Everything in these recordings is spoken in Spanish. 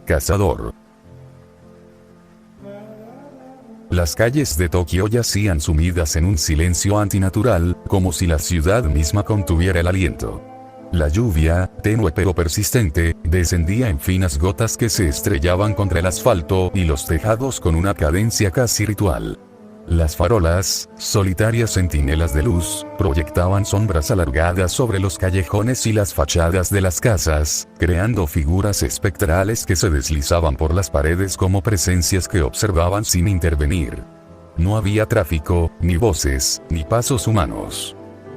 Cazador. Las calles de Tokio yacían sumidas en un silencio antinatural, como si la ciudad misma contuviera el aliento. La lluvia, tenue pero persistente, descendía en finas gotas que se estrellaban contra el asfalto y los tejados con una cadencia casi ritual. Las farolas, solitarias centinelas de luz, proyectaban sombras alargadas sobre los callejones y las fachadas de las casas, creando figuras espectrales que se deslizaban por las paredes como presencias que observaban sin intervenir. No había tráfico, ni voces, ni pasos humanos.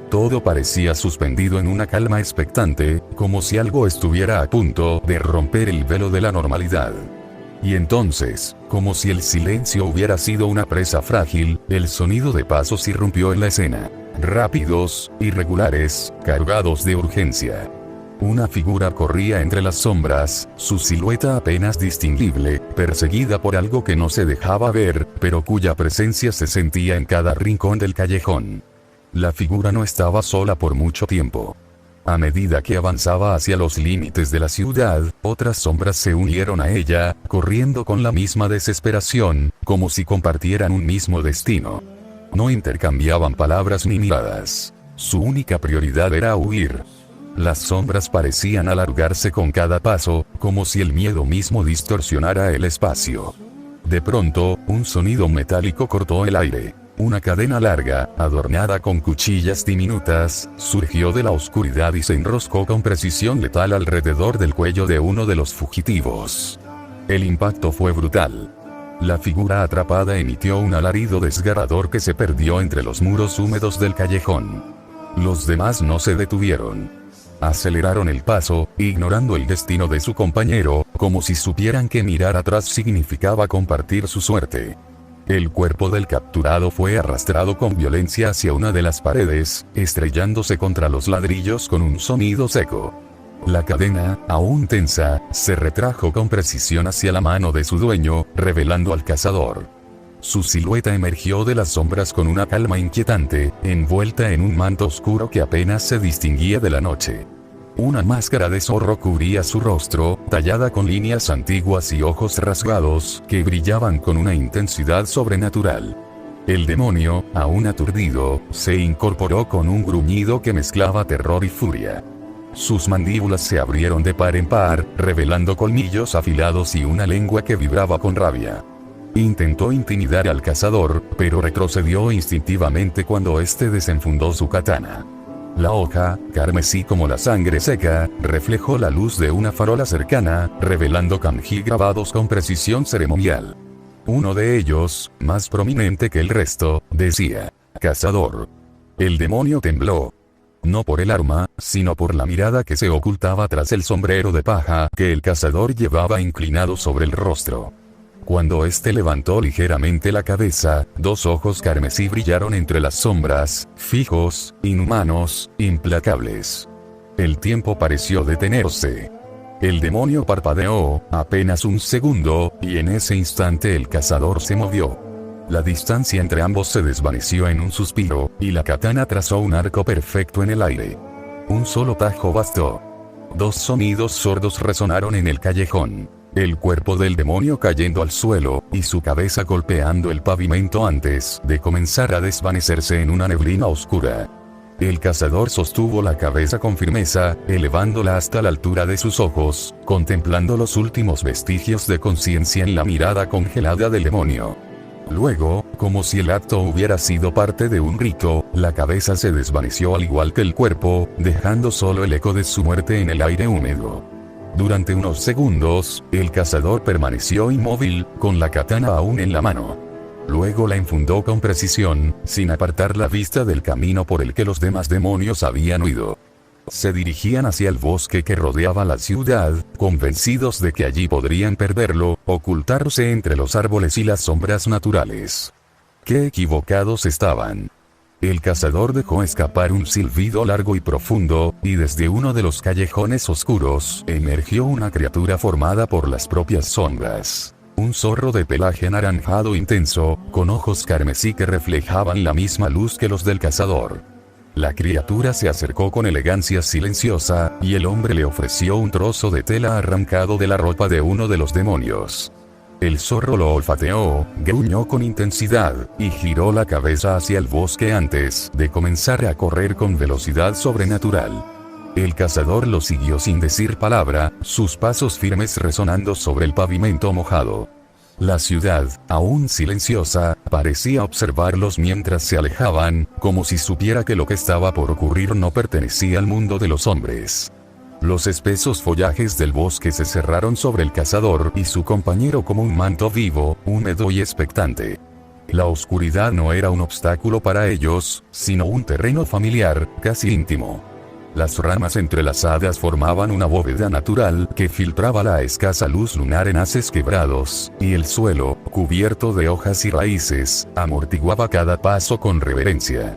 Todo parecía suspendido en una calma expectante, como si algo estuviera a punto de romper el velo de la normalidad. Y entonces, como si el silencio hubiera sido una presa frágil, el sonido de pasos irrumpió en la escena. Rápidos, irregulares, cargados de urgencia. Una figura corría entre las sombras, su silueta apenas distinguible, perseguida por algo que no se dejaba ver, pero cuya presencia se sentía en cada rincón del callejón. La figura no estaba sola por mucho tiempo. A medida que avanzaba hacia los límites de la ciudad, otras sombras se unieron a ella, corriendo con la misma desesperación, como si compartieran un mismo destino. No intercambiaban palabras ni miradas. Su única prioridad era huir. Las sombras parecían alargarse con cada paso, como si el miedo mismo distorsionara el espacio. De pronto, un sonido metálico cortó el aire. Una cadena larga, adornada con cuchillas diminutas, surgió de la oscuridad y se enroscó con precisión letal alrededor del cuello de uno de los fugitivos. El impacto fue brutal. La figura atrapada emitió un alarido desgarrador que se perdió entre los muros húmedos del callejón. Los demás no se detuvieron. Aceleraron el paso, ignorando el destino de su compañero, como si supieran que mirar atrás significaba compartir su suerte. El cuerpo del capturado fue arrastrado con violencia hacia una de las paredes, estrellándose contra los ladrillos con un sonido seco. La cadena, aún tensa, se retrajo con precisión hacia la mano de su dueño, revelando al cazador. Su silueta emergió de las sombras con una calma inquietante, envuelta en un manto oscuro que apenas se distinguía de la noche. Una máscara de zorro cubría su rostro, tallada con líneas antiguas y ojos rasgados, que brillaban con una intensidad sobrenatural. El demonio, aún aturdido, se incorporó con un gruñido que mezclaba terror y furia. Sus mandíbulas se abrieron de par en par, revelando colmillos afilados y una lengua que vibraba con rabia. Intentó intimidar al cazador, pero retrocedió instintivamente cuando éste desenfundó su katana. La hoja, carmesí como la sangre seca, reflejó la luz de una farola cercana, revelando kanji grabados con precisión ceremonial. Uno de ellos, más prominente que el resto, decía: Cazador. El demonio tembló. No por el arma, sino por la mirada que se ocultaba tras el sombrero de paja que el cazador llevaba inclinado sobre el rostro. Cuando éste levantó ligeramente la cabeza, dos ojos carmesí brillaron entre las sombras, fijos, inhumanos, implacables. El tiempo pareció detenerse. El demonio parpadeó, apenas un segundo, y en ese instante el cazador se movió. La distancia entre ambos se desvaneció en un suspiro, y la katana trazó un arco perfecto en el aire. Un solo tajo bastó. Dos sonidos sordos resonaron en el callejón. El cuerpo del demonio cayendo al suelo, y su cabeza golpeando el pavimento antes de comenzar a desvanecerse en una neblina oscura. El cazador sostuvo la cabeza con firmeza, elevándola hasta la altura de sus ojos, contemplando los últimos vestigios de conciencia en la mirada congelada del demonio. Luego, como si el acto hubiera sido parte de un rito, la cabeza se desvaneció al igual que el cuerpo, dejando solo el eco de su muerte en el aire húmedo. Durante unos segundos, el cazador permaneció inmóvil, con la katana aún en la mano. Luego la enfundó con precisión, sin apartar la vista del camino por el que los demás demonios habían huido. Se dirigían hacia el bosque que rodeaba la ciudad, convencidos de que allí podrían perderlo, ocultarse entre los árboles y las sombras naturales. ¡Qué equivocados estaban! El cazador dejó escapar un silbido largo y profundo, y desde uno de los callejones oscuros, emergió una criatura formada por las propias sombras. Un zorro de pelaje anaranjado intenso, con ojos carmesí que reflejaban la misma luz que los del cazador. La criatura se acercó con elegancia silenciosa, y el hombre le ofreció un trozo de tela arrancado de la ropa de uno de los demonios. El zorro lo olfateó, gruñó con intensidad, y giró la cabeza hacia el bosque antes de comenzar a correr con velocidad sobrenatural. El cazador lo siguió sin decir palabra, sus pasos firmes resonando sobre el pavimento mojado. La ciudad, aún silenciosa, parecía observarlos mientras se alejaban, como si supiera que lo que estaba por ocurrir no pertenecía al mundo de los hombres. Los espesos follajes del bosque se cerraron sobre el cazador y su compañero como un manto vivo, húmedo y expectante. La oscuridad no era un obstáculo para ellos, sino un terreno familiar, casi íntimo. Las ramas entrelazadas formaban una bóveda natural que filtraba la escasa luz lunar en haces quebrados, y el suelo, cubierto de hojas y raíces, amortiguaba cada paso con reverencia.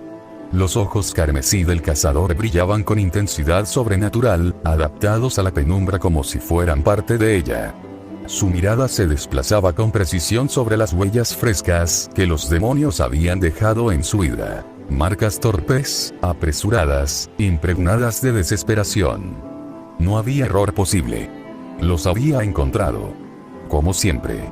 Los ojos carmesí del cazador brillaban con intensidad sobrenatural, adaptados a la penumbra como si fueran parte de ella. Su mirada se desplazaba con precisión sobre las huellas frescas que los demonios habían dejado en su huida. Marcas torpes, apresuradas, impregnadas de desesperación. No había error posible. Los había encontrado. Como siempre.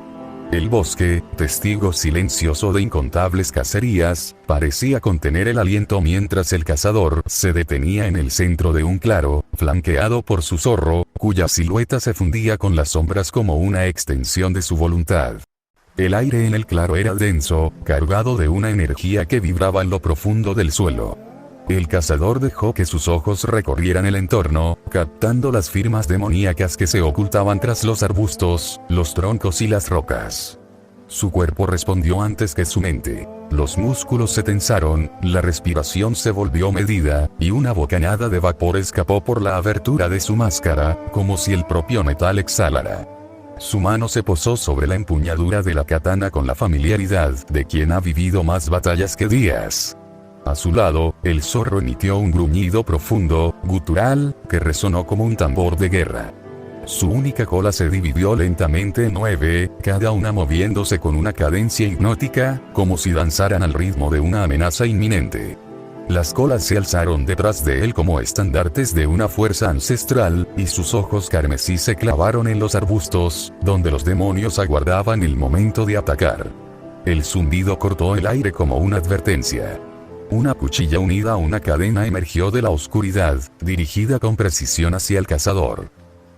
El bosque, testigo silencioso de incontables cacerías, parecía contener el aliento mientras el cazador se detenía en el centro de un claro, flanqueado por su zorro, cuya silueta se fundía con las sombras como una extensión de su voluntad. El aire en el claro era denso, cargado de una energía que vibraba en lo profundo del suelo. El cazador dejó que sus ojos recorrieran el entorno, captando las firmas demoníacas que se ocultaban tras los arbustos, los troncos y las rocas. Su cuerpo respondió antes que su mente. Los músculos se tensaron, la respiración se volvió medida, y una bocanada de vapor escapó por la abertura de su máscara, como si el propio metal exhalara. Su mano se posó sobre la empuñadura de la katana con la familiaridad de quien ha vivido más batallas que días. A su lado, el zorro emitió un gruñido profundo, gutural, que resonó como un tambor de guerra. Su única cola se dividió lentamente en 9, cada una moviéndose con una cadencia hipnótica, como si danzaran al ritmo de una amenaza inminente. Las colas se alzaron detrás de él como estandartes de una fuerza ancestral, y sus ojos carmesí se clavaron en los arbustos, donde los demonios aguardaban el momento de atacar. El zumbido cortó el aire como una advertencia. Una cuchilla unida a una cadena emergió de la oscuridad, dirigida con precisión hacia el cazador.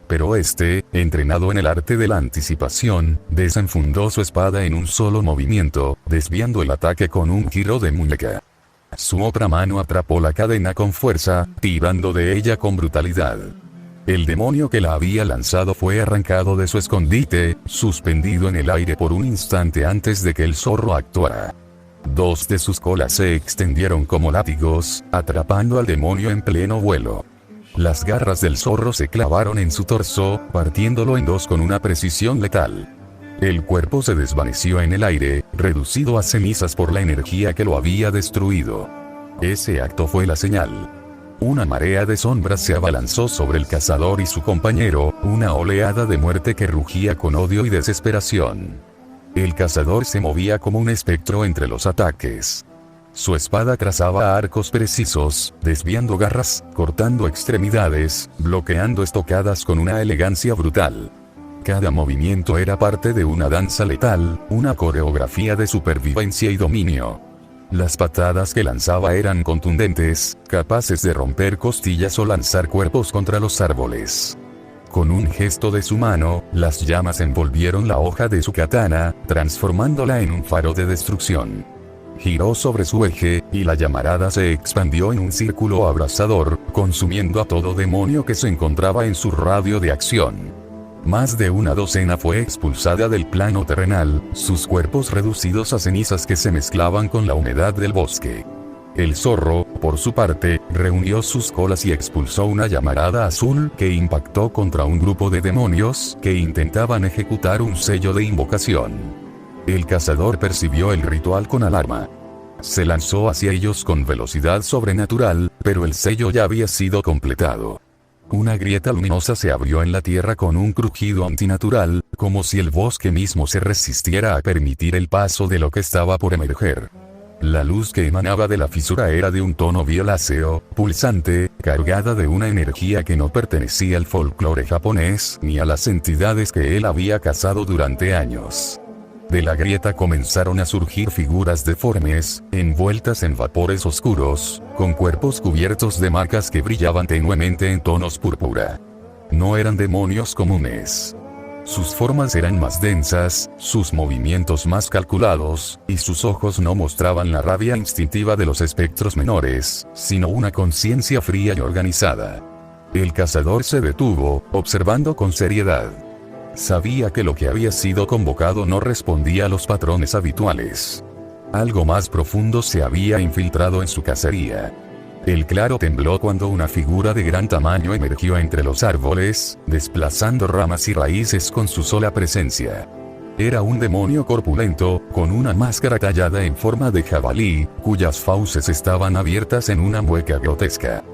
Pero este, entrenado en el arte de la anticipación, desenfundó su espada en un solo movimiento, desviando el ataque con un giro de muñeca. Su otra mano atrapó la cadena con fuerza, tirando de ella con brutalidad. El demonio que la había lanzado fue arrancado de su escondite, suspendido en el aire por un instante antes de que el zorro actuara. Dos de sus colas se extendieron como látigos, atrapando al demonio en pleno vuelo. Las garras del zorro se clavaron en su torso, partiéndolo en dos con una precisión letal. El cuerpo se desvaneció en el aire, reducido a cenizas por la energía que lo había destruido. Ese acto fue la señal. Una marea de sombras se abalanzó sobre el cazador y su compañero, una oleada de muerte que rugía con odio y desesperación. El cazador se movía como un espectro entre los ataques. Su espada trazaba arcos precisos, desviando garras, cortando extremidades, bloqueando estocadas con una elegancia brutal. Cada movimiento era parte de una danza letal, una coreografía de supervivencia y dominio. Las patadas que lanzaba eran contundentes, capaces de romper costillas o lanzar cuerpos contra los árboles. Con un gesto de su mano, las llamas envolvieron la hoja de su katana, transformándola en un faro de destrucción. Giró sobre su eje, y la llamarada se expandió en un círculo abrasador, consumiendo a todo demonio que se encontraba en su radio de acción. Más de una docena fue expulsada del plano terrenal, sus cuerpos reducidos a cenizas que se mezclaban con la humedad del bosque. El zorro, por su parte, reunió sus colas y expulsó una llamarada azul que impactó contra un grupo de demonios que intentaban ejecutar un sello de invocación. El cazador percibió el ritual con alarma. Se lanzó hacia ellos con velocidad sobrenatural, pero el sello ya había sido completado. Una grieta luminosa se abrió en la tierra con un crujido antinatural, como si el bosque mismo se resistiera a permitir el paso de lo que estaba por emerger. La luz que emanaba de la fisura era de un tono violáceo, pulsante, cargada de una energía que no pertenecía al folclore japonés ni a las entidades que él había cazado durante años. De la grieta comenzaron a surgir figuras deformes, envueltas en vapores oscuros, con cuerpos cubiertos de marcas que brillaban tenuemente en tonos púrpura. No eran demonios comunes. Sus formas eran más densas, sus movimientos más calculados, y sus ojos no mostraban la rabia instintiva de los espectros menores, sino una conciencia fría y organizada. El cazador se detuvo, observando con seriedad. Sabía que lo que había sido convocado no respondía a los patrones habituales. Algo más profundo se había infiltrado en su cacería. El claro tembló cuando una figura de gran tamaño emergió entre los árboles, desplazando ramas y raíces con su sola presencia. Era un demonio corpulento, con una máscara tallada en forma de jabalí, cuyas fauces estaban abiertas en una mueca grotesca.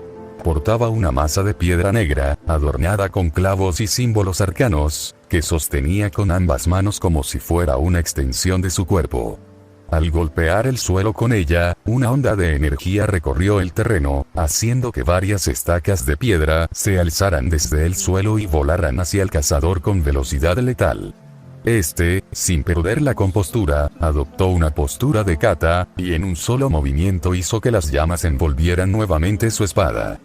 Portaba una masa de piedra negra, adornada con clavos y símbolos arcanos, que sostenía con ambas manos como si fuera una extensión de su cuerpo. Al golpear el suelo con ella, una onda de energía recorrió el terreno, haciendo que varias estacas de piedra se alzaran desde el suelo y volaran hacia el cazador con velocidad letal. Este, sin perder la compostura, adoptó una postura de kata, y en un solo movimiento hizo que las llamas envolvieran nuevamente su espada.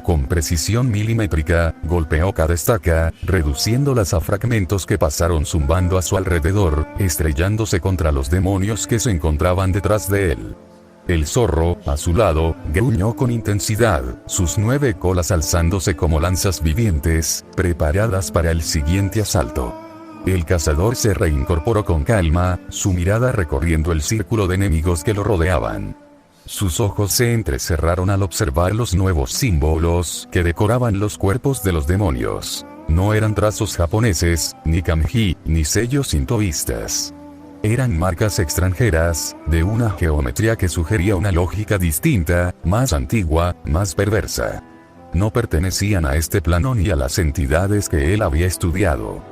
Con precisión milimétrica, golpeó cada estaca, reduciéndolas a fragmentos que pasaron zumbando a su alrededor, estrellándose contra los demonios que se encontraban detrás de él. El zorro, a su lado, gruñó con intensidad, sus 9 colas alzándose como lanzas vivientes, preparadas para el siguiente asalto. El cazador se reincorporó con calma, su mirada recorriendo el círculo de enemigos que lo rodeaban. Sus ojos se entrecerraron al observar los nuevos símbolos que decoraban los cuerpos de los demonios. No eran trazos japoneses, ni kanji, ni sellos sintoístas. Eran marcas extranjeras, de una geometría que sugería una lógica distinta, más antigua, más perversa. No pertenecían a este plano ni a las entidades que él había estudiado.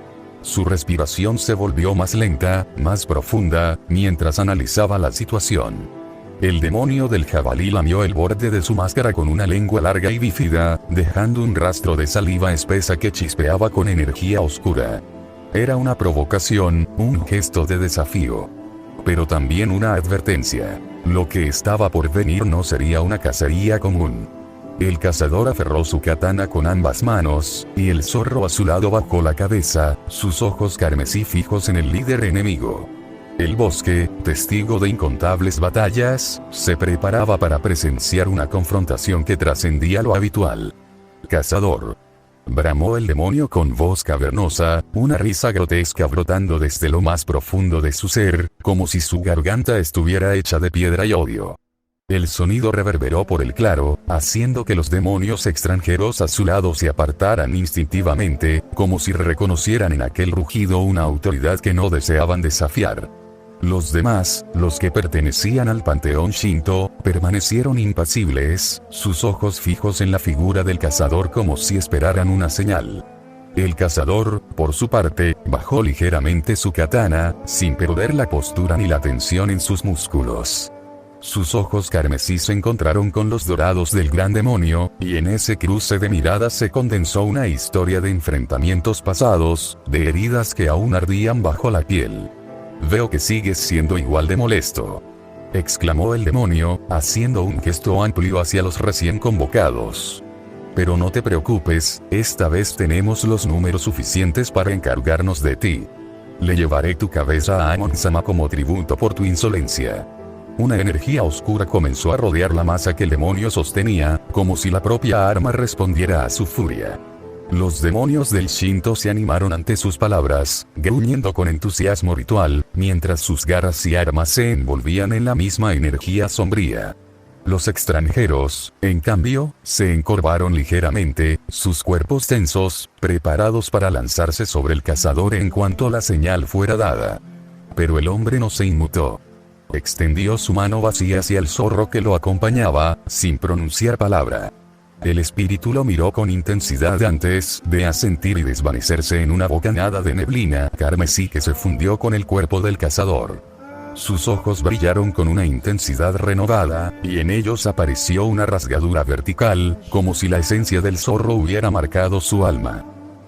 Su respiración se volvió más lenta, más profunda, mientras analizaba la situación. El demonio del jabalí lamió el borde de su máscara con una lengua larga y bífida, dejando un rastro de saliva espesa que chispeaba con energía oscura. Era una provocación, un gesto de desafío. Pero también una advertencia. Lo que estaba por venir no sería una cacería común. El cazador aferró su katana con ambas manos, y el zorro a su lado bajó la cabeza, sus ojos carmesí fijos en el líder enemigo. El bosque, testigo de incontables batallas, se preparaba para presenciar una confrontación que trascendía lo habitual. Cazador. Bramó el demonio con voz cavernosa, una risa grotesca brotando desde lo más profundo de su ser, como si su garganta estuviera hecha de piedra y odio. El sonido reverberó por el claro, haciendo que los demonios extranjeros a su lado se apartaran instintivamente, como si reconocieran en aquel rugido una autoridad que no deseaban desafiar. Los demás, los que pertenecían al panteón Shinto, permanecieron impasibles, sus ojos fijos en la figura del cazador como si esperaran una señal. El cazador, por su parte, bajó ligeramente su katana, sin perder la postura ni la tensión en sus músculos. Sus ojos carmesí se encontraron con los dorados del gran demonio, y en ese cruce de miradas se condensó una historia de enfrentamientos pasados, de heridas que aún ardían bajo la piel. «Veo que sigues siendo igual de molesto», exclamó el demonio, haciendo un gesto amplio hacia los recién convocados. «Pero no te preocupes, esta vez tenemos los números suficientes para encargarnos de ti. Le llevaré tu cabeza a Amon-sama como tributo por tu insolencia». Una energía oscura comenzó a rodear la masa que el demonio sostenía, como si la propia arma respondiera a su furia. Los demonios del Shinto se animaron ante sus palabras, gruñendo con entusiasmo ritual, mientras sus garras y armas se envolvían en la misma energía sombría. Los extranjeros, en cambio, se encorvaron ligeramente, sus cuerpos tensos, preparados para lanzarse sobre el cazador en cuanto la señal fuera dada. Pero el hombre no se inmutó. Extendió su mano vacía hacia el zorro que lo acompañaba, sin pronunciar palabra. El espíritu lo miró con intensidad antes de asentir y desvanecerse en una bocanada de neblina carmesí que se fundió con el cuerpo del cazador. Sus ojos brillaron con una intensidad renovada, y en ellos apareció una rasgadura vertical, como si la esencia del zorro hubiera marcado su alma.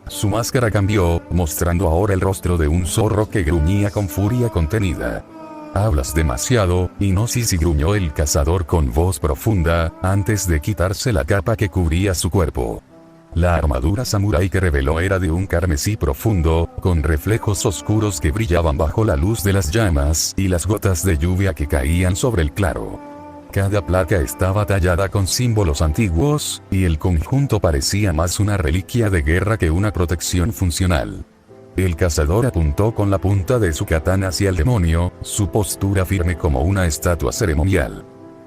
Su máscara cambió, mostrando ahora el rostro de un zorro que gruñía con furia contenida. «Hablas demasiado, Hipnosis», gruñó el cazador con voz profunda, antes de quitarse la capa que cubría su cuerpo. La armadura samurái que reveló era de un carmesí profundo, con reflejos oscuros que brillaban bajo la luz de las llamas y las gotas de lluvia que caían sobre el claro. Cada placa estaba tallada con símbolos antiguos, y el conjunto parecía más una reliquia de guerra que una protección funcional. El cazador apuntó con la punta de su katana hacia el demonio, su postura firme como una estatua ceremonial.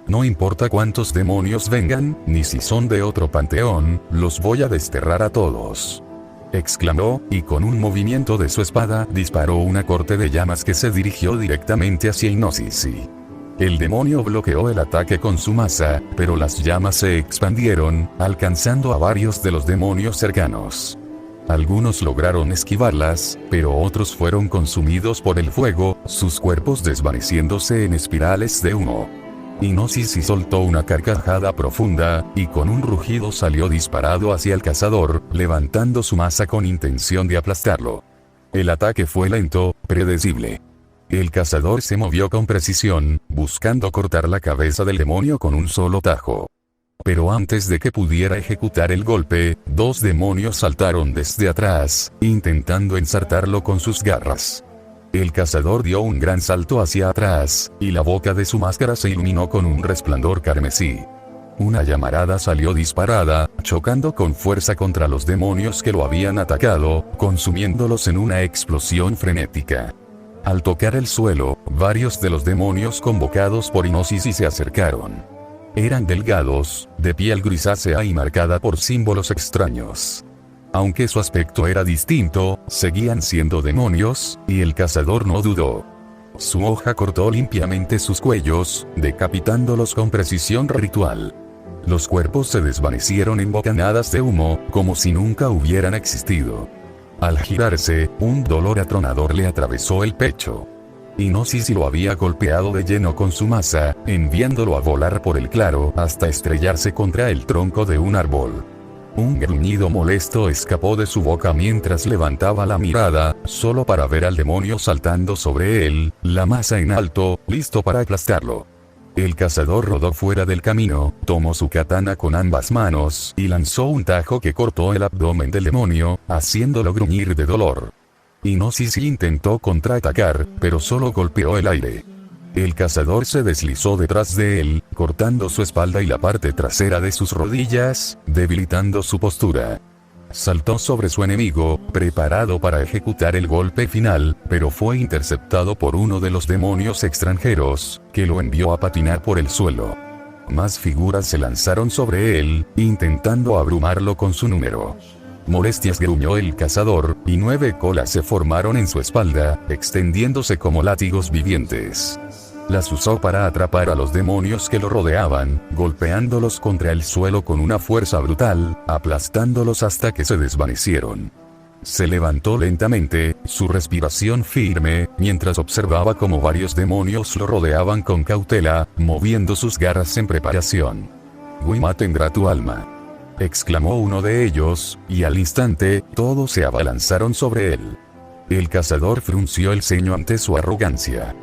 «No importa cuántos demonios vengan, ni si son de otro panteón, los voy a desterrar a todos», exclamó, y con un movimiento de su espada disparó una corte de llamas que se dirigió directamente hacia Hipnosis. El demonio bloqueó el ataque con su masa, pero las llamas se expandieron, alcanzando a varios de los demonios cercanos. Algunos lograron esquivarlas, pero otros fueron consumidos por el fuego, sus cuerpos desvaneciéndose en espirales de humo. Hipnosis soltó una carcajada profunda, y con un rugido salió disparado hacia el cazador, levantando su masa con intención de aplastarlo. El ataque fue lento, predecible. El cazador se movió con precisión, buscando cortar la cabeza del demonio con un solo tajo. Pero antes de que pudiera ejecutar el golpe, dos demonios saltaron desde atrás, intentando ensartarlo con sus garras. El cazador dio un gran salto hacia atrás, y la boca de su máscara se iluminó con un resplandor carmesí. Una llamarada salió disparada, chocando con fuerza contra los demonios que lo habían atacado, consumiéndolos en una explosión frenética. Al tocar el suelo, varios de los demonios convocados por Hipnosis se acercaron. Eran delgados, de piel grisácea y marcada por símbolos extraños. Aunque su aspecto era distinto, seguían siendo demonios, y el cazador no dudó. Su hoja cortó limpiamente sus cuellos, decapitándolos con precisión ritual. Los cuerpos se desvanecieron en bocanadas de humo, como si nunca hubieran existido. Al girarse, un dolor atronador le atravesó el pecho. Hipnosis lo había golpeado de lleno con su masa, enviándolo a volar por el claro hasta estrellarse contra el tronco de un árbol. Un gruñido molesto escapó de su boca mientras levantaba la mirada, solo para ver al demonio saltando sobre él, la masa en alto, listo para aplastarlo. El cazador rodó fuera del camino, tomó su katana con ambas manos y lanzó un tajo que cortó el abdomen del demonio, haciéndolo gruñir de dolor. Hipnosis intentó contraatacar, pero solo golpeó el aire. El cazador se deslizó detrás de él, cortando su espalda y la parte trasera de sus rodillas, debilitando su postura. Saltó sobre su enemigo, preparado para ejecutar el golpe final, pero fue interceptado por uno de los demonios extranjeros, que lo envió a patinar por el suelo. Más figuras se lanzaron sobre él, intentando abrumarlo con su número. «Molestias», gruñó el cazador, y 9 colas se formaron en su espalda, extendiéndose como látigos vivientes. Las usó para atrapar a los demonios que lo rodeaban, golpeándolos contra el suelo con una fuerza brutal, aplastándolos hasta que se desvanecieron. Se levantó lentamente, su respiración firme, mientras observaba cómo varios demonios lo rodeaban con cautela, moviendo sus garras en preparación. «Wima tendrá tu alma», exclamó uno de ellos, y al instante, todos se abalanzaron sobre él. El cazador frunció el ceño ante su arrogancia.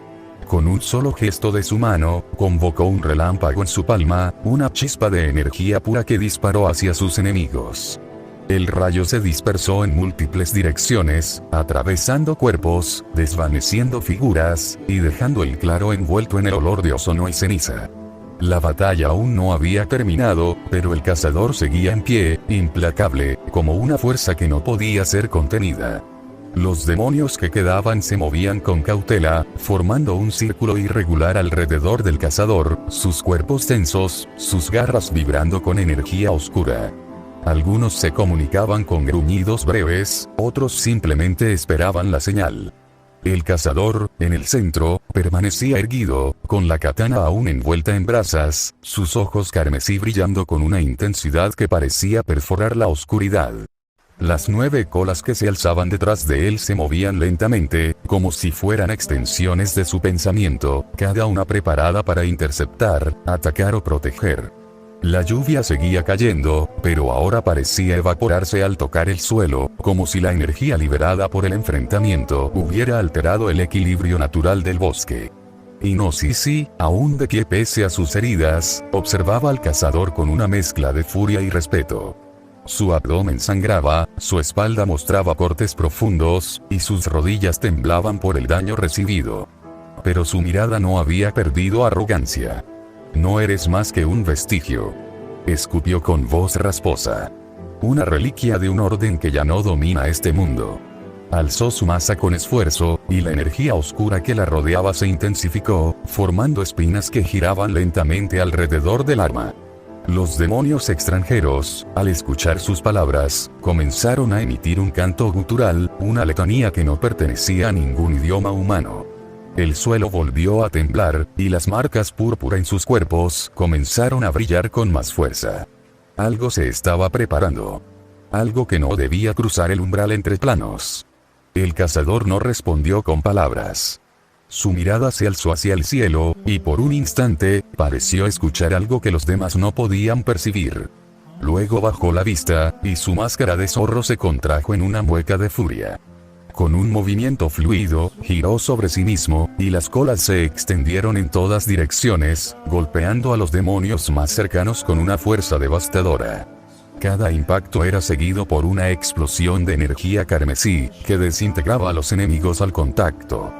Con un solo gesto de su mano, convocó un relámpago en su palma, una chispa de energía pura que disparó hacia sus enemigos. El rayo se dispersó en múltiples direcciones, atravesando cuerpos, desvaneciendo figuras, y dejando el claro envuelto en el olor de ozono y ceniza. La batalla aún no había terminado, pero el cazador seguía en pie, implacable, como una fuerza que no podía ser contenida. Los demonios que quedaban se movían con cautela, formando un círculo irregular alrededor del cazador, sus cuerpos tensos, sus garras vibrando con energía oscura. Algunos se comunicaban con gruñidos breves, otros simplemente esperaban la señal. El cazador, en el centro, permanecía erguido, con la katana aún envuelta en brasas, sus ojos carmesí brillando con una intensidad que parecía perforar la oscuridad. Las 9 colas que se alzaban detrás de él se movían lentamente, como si fueran extensiones de su pensamiento, cada una preparada para interceptar, atacar o proteger. La lluvia seguía cayendo, pero ahora parecía evaporarse al tocar el suelo, como si la energía liberada por el enfrentamiento hubiera alterado el equilibrio natural del bosque. Inosisi, aún de pie pese a sus heridas, observaba al cazador con una mezcla de furia y respeto. Su abdomen sangraba, su espalda mostraba cortes profundos, y sus rodillas temblaban por el daño recibido. Pero su mirada no había perdido arrogancia. No eres más que un vestigio. Escupió con voz rasposa. Una reliquia de un orden que ya no domina este mundo. Alzó su masa con esfuerzo, y la energía oscura que la rodeaba se intensificó, formando espinas que giraban lentamente alrededor del arma. Los demonios extranjeros, al escuchar sus palabras, comenzaron a emitir un canto gutural, una letanía que no pertenecía a ningún idioma humano. El suelo volvió a temblar, y las marcas púrpura en sus cuerpos comenzaron a brillar con más fuerza. Algo se estaba preparando. Algo que no debía cruzar el umbral entre planos. El cazador no respondió con palabras. Su mirada se alzó hacia el cielo, y por un instante, pareció escuchar algo que los demás no podían percibir. Luego bajó la vista, y su máscara de zorro se contrajo en una mueca de furia. Con un movimiento fluido, giró sobre sí mismo, y las colas se extendieron en todas direcciones, golpeando a los demonios más cercanos con una fuerza devastadora. Cada impacto era seguido por una explosión de energía carmesí, que desintegraba a los enemigos al contacto.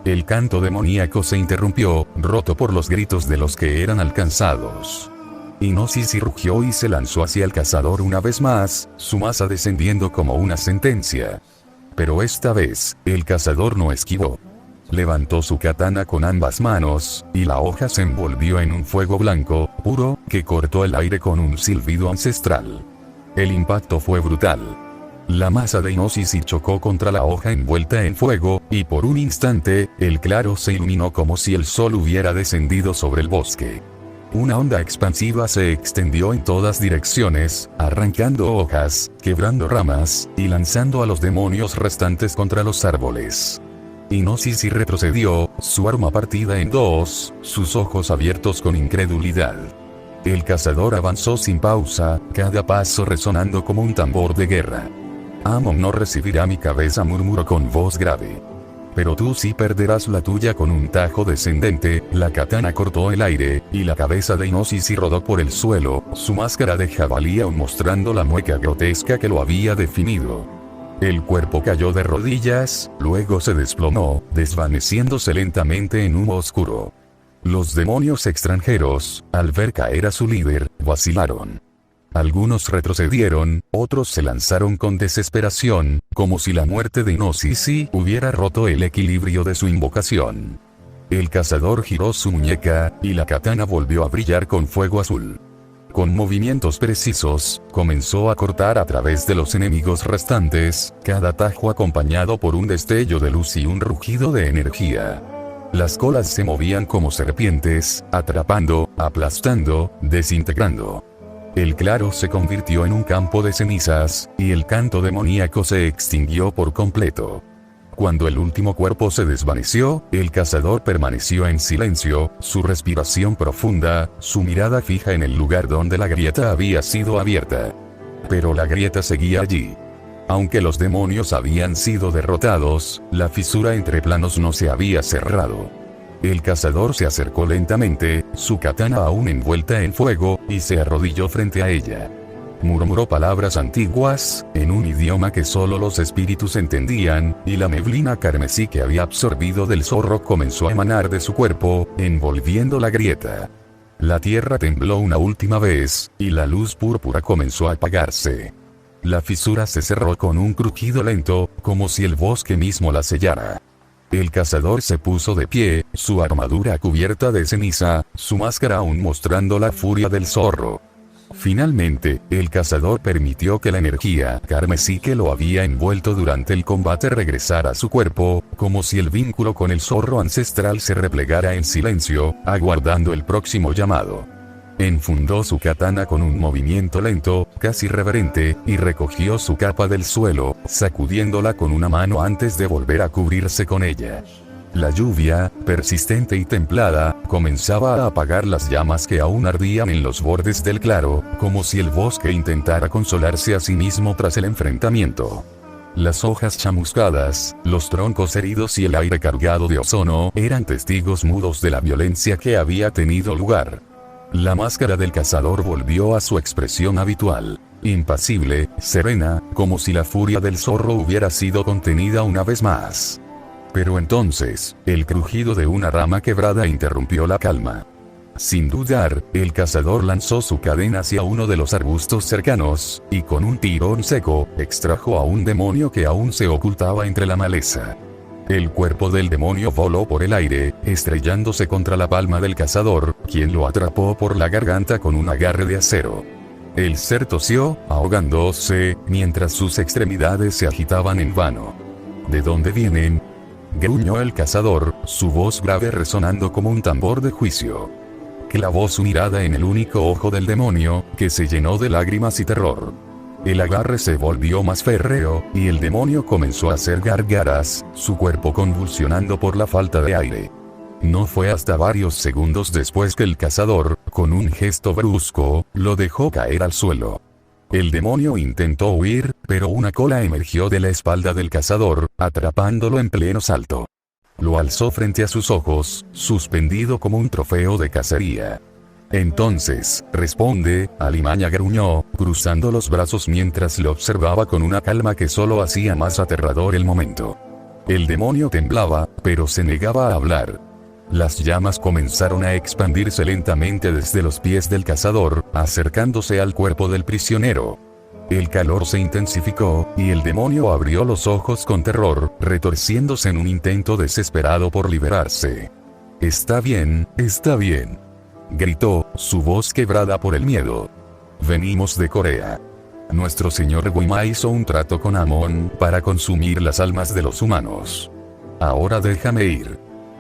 El canto demoníaco se interrumpió, roto por los gritos de los que eran alcanzados. Inosisi rugió y se lanzó hacia el cazador una vez más, su masa descendiendo como una sentencia. Pero esta vez, el cazador no esquivó. Levantó su katana con ambas manos, y la hoja se envolvió en un fuego blanco, puro, que cortó el aire con un silbido ancestral. El impacto fue brutal. La masa de Inosisi chocó contra la hoja envuelta en fuego, y por un instante, el claro se iluminó como si el sol hubiera descendido sobre el bosque. Una onda expansiva se extendió en todas direcciones, arrancando hojas, quebrando ramas, y lanzando a los demonios restantes contra los árboles. Inosisi retrocedió, su arma partida en dos, sus ojos abiertos con incredulidad. El cazador avanzó sin pausa, cada paso resonando como un tambor de guerra. Amon no recibirá mi cabeza, murmuró con voz grave. Pero tú sí perderás la tuya. Con un tajo descendente, la katana cortó el aire, y la cabeza de Inosisi rodó por el suelo, su máscara de jabalí aún mostrando la mueca grotesca que lo había definido. El cuerpo cayó de rodillas, luego se desplomó, desvaneciéndose lentamente en humo oscuro. Los demonios extranjeros, al ver caer a su líder, vacilaron. Algunos retrocedieron, otros se lanzaron con desesperación, como si la muerte de Inosisi hubiera roto el equilibrio de su invocación. El cazador giró su muñeca, y la katana volvió a brillar con fuego azul. Con movimientos precisos, comenzó a cortar a través de los enemigos restantes, cada tajo acompañado por un destello de luz y un rugido de energía. Las colas se movían como serpientes, atrapando, aplastando, desintegrando. El claro se convirtió en un campo de cenizas, y el canto demoníaco se extinguió por completo. Cuando el último cuerpo se desvaneció, el cazador permaneció en silencio, su respiración profunda, su mirada fija en el lugar donde la grieta había sido abierta. Pero la grieta seguía allí. Aunque los demonios habían sido derrotados, la fisura entre planos no se había cerrado. El cazador se acercó lentamente, su katana aún envuelta en fuego, y se arrodilló frente a ella. Murmuró palabras antiguas, en un idioma que solo los espíritus entendían, y la neblina carmesí que había absorbido del zorro comenzó a emanar de su cuerpo, envolviendo la grieta. La tierra tembló una última vez, y la luz púrpura comenzó a apagarse. La fisura se cerró con un crujido lento, como si el bosque mismo la sellara. El cazador se puso de pie, su armadura cubierta de ceniza, su máscara aún mostrando la furia del zorro. Finalmente, el cazador permitió que la energía carmesí que lo había envuelto durante el combate regresara a su cuerpo, como si el vínculo con el zorro ancestral se replegara en silencio, aguardando el próximo llamado. Enfundó su katana con un movimiento lento, casi reverente, y recogió su capa del suelo, sacudiéndola con una mano antes de volver a cubrirse con ella. La lluvia, persistente y templada, comenzaba a apagar las llamas que aún ardían en los bordes del claro, como si el bosque intentara consolarse a sí mismo tras el enfrentamiento. Las hojas chamuscadas, los troncos heridos y el aire cargado de ozono eran testigos mudos de la violencia que había tenido lugar. La máscara del cazador volvió a su expresión habitual, impasible, serena, como si la furia del zorro hubiera sido contenida una vez más. Pero entonces, el crujido de una rama quebrada interrumpió la calma. Sin dudar, el cazador lanzó su cadena hacia uno de los arbustos cercanos, y con un tirón seco, extrajo a un demonio que aún se ocultaba entre la maleza. El cuerpo del demonio voló por el aire, estrellándose contra la palma del cazador, quien lo atrapó por la garganta con un agarre de acero. El ser tosió, ahogándose, mientras sus extremidades se agitaban en vano. ¿De dónde vienen?, gruñó el cazador, su voz grave resonando como un tambor de juicio. Clavó su mirada en el único ojo del demonio, que se llenó de lágrimas y terror. El agarre se volvió más férreo, y el demonio comenzó a hacer gárgaras, su cuerpo convulsionando por la falta de aire. No fue hasta varios segundos después que el cazador, con un gesto brusco, lo dejó caer al suelo. El demonio intentó huir, pero una cola emergió de la espalda del cazador, atrapándolo en pleno salto. Lo alzó frente a sus ojos, suspendido como un trofeo de cacería. Entonces, responde, alimaña, gruñó, cruzando los brazos mientras lo observaba con una calma que solo hacía más aterrador el momento. El demonio temblaba, pero se negaba a hablar. Las llamas comenzaron a expandirse lentamente desde los pies del cazador, acercándose al cuerpo del prisionero. El calor se intensificó, y el demonio abrió los ojos con terror, retorciéndose en un intento desesperado por liberarse. Está bien, gritó, su voz quebrada por el miedo. Venimos de Corea. Nuestro señor Guima hizo un trato con Amon para consumir las almas de los humanos. Ahora déjame ir.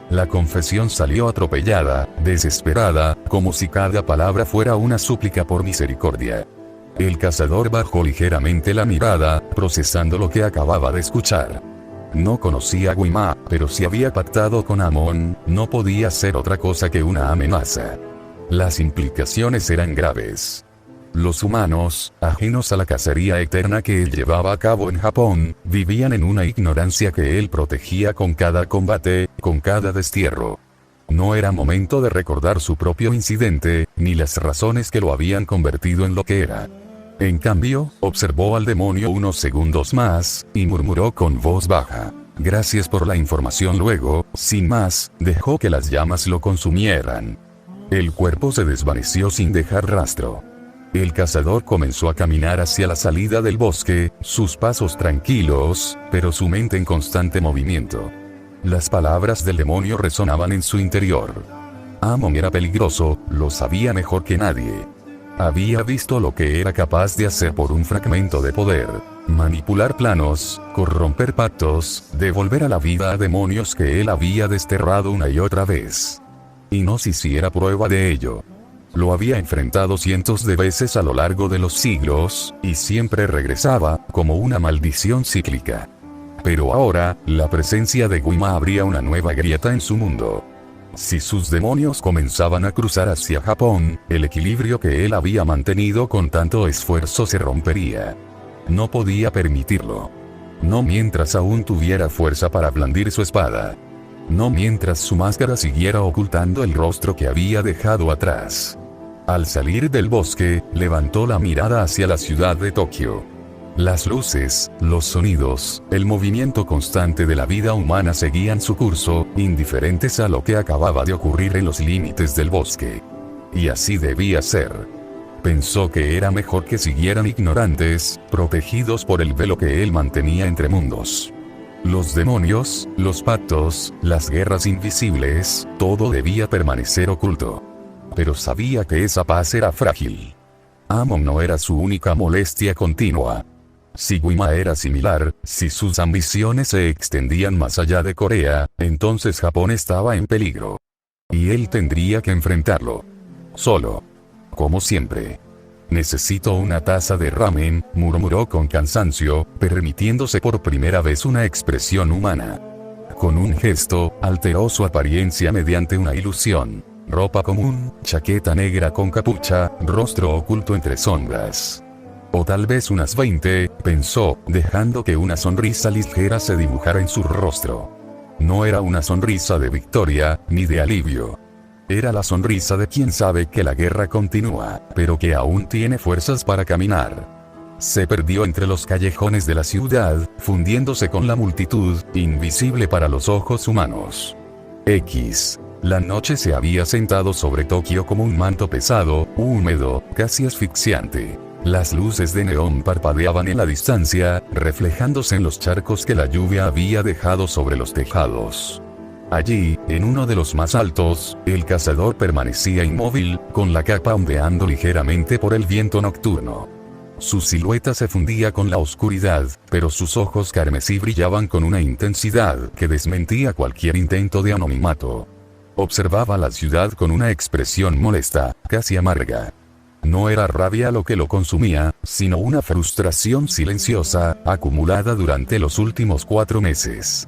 La confesión salió atropellada, desesperada, como si cada palabra fuera una súplica por misericordia. El cazador bajó ligeramente la mirada, procesando lo que acababa de escuchar. No conocía a Guima, pero si había pactado con Amon, no podía ser otra cosa que una amenaza. Las implicaciones eran graves. Los humanos, ajenos a la cacería eterna que él llevaba a cabo en Japón, vivían en una ignorancia que él protegía con cada combate, con cada destierro. No era momento de recordar su propio incidente, ni las razones que lo habían convertido en lo que era. En cambio, observó al demonio unos segundos más, y murmuró con voz baja: gracias por la información. Luego, sin más, dejó que las llamas lo consumieran. El cuerpo se desvaneció sin dejar rastro. El cazador comenzó a caminar hacia la salida del bosque, sus pasos tranquilos, pero su mente en constante movimiento. Las palabras del demonio resonaban en su interior. Amon era peligroso, lo sabía mejor que nadie. Había visto lo que era capaz de hacer por un fragmento de poder: manipular planos, corromper pactos, devolver a la vida a demonios que él había desterrado una y otra vez. Y no si hiciera prueba de ello. Lo había enfrentado cientos de veces a lo largo de los siglos, y siempre regresaba, como una maldición cíclica. Pero ahora, la presencia de Guima abría una nueva grieta en su mundo. Si sus demonios comenzaban a cruzar hacia Japón, el equilibrio que él había mantenido con tanto esfuerzo se rompería. No podía permitirlo. No mientras aún tuviera fuerza para blandir su espada. No mientras su máscara siguiera ocultando el rostro que había dejado atrás. Al salir del bosque, levantó la mirada hacia la ciudad de Tokio. Las luces, los sonidos, el movimiento constante de la vida humana seguían su curso, indiferentes a lo que acababa de ocurrir en los límites del bosque. Y así debía ser. Pensó que era mejor que siguieran ignorantes, protegidos por el velo que él mantenía entre mundos. Los demonios, los pactos, las guerras invisibles, todo debía permanecer oculto. Pero sabía que esa paz era frágil. Amon no era su única molestia continua. Si Guima era similar, si sus ambiciones se extendían más allá de Corea, entonces Japón estaba en peligro. Y él tendría que enfrentarlo. Solo. como siempre. Necesito una taza de ramen, murmuró con cansancio, permitiéndose por primera vez una expresión humana. Con un gesto, alteró su apariencia mediante una ilusión. Ropa común, chaqueta negra con capucha, rostro oculto entre sombras. O tal vez unas 20, pensó, dejando que una sonrisa ligera se dibujara en su rostro. No era una sonrisa de victoria, ni de alivio. Era la sonrisa de quien sabe que la guerra continúa, pero que aún tiene fuerzas para caminar. Se perdió entre los callejones de la ciudad, fundiéndose con la multitud, invisible para los ojos humanos. La noche se había sentado sobre Tokio como un manto pesado, húmedo, casi asfixiante. Las luces de neón parpadeaban en la distancia, reflejándose en los charcos que la lluvia había dejado sobre los tejados. Allí, en uno de los más altos, el cazador permanecía inmóvil, con la capa ondeando ligeramente por el viento nocturno. Su silueta se fundía con la oscuridad, pero sus ojos carmesí brillaban con una intensidad que desmentía cualquier intento de anonimato. Observaba la ciudad con una expresión molesta, casi amarga. No era rabia lo que lo consumía, sino una frustración silenciosa, acumulada durante los últimos 4 meses.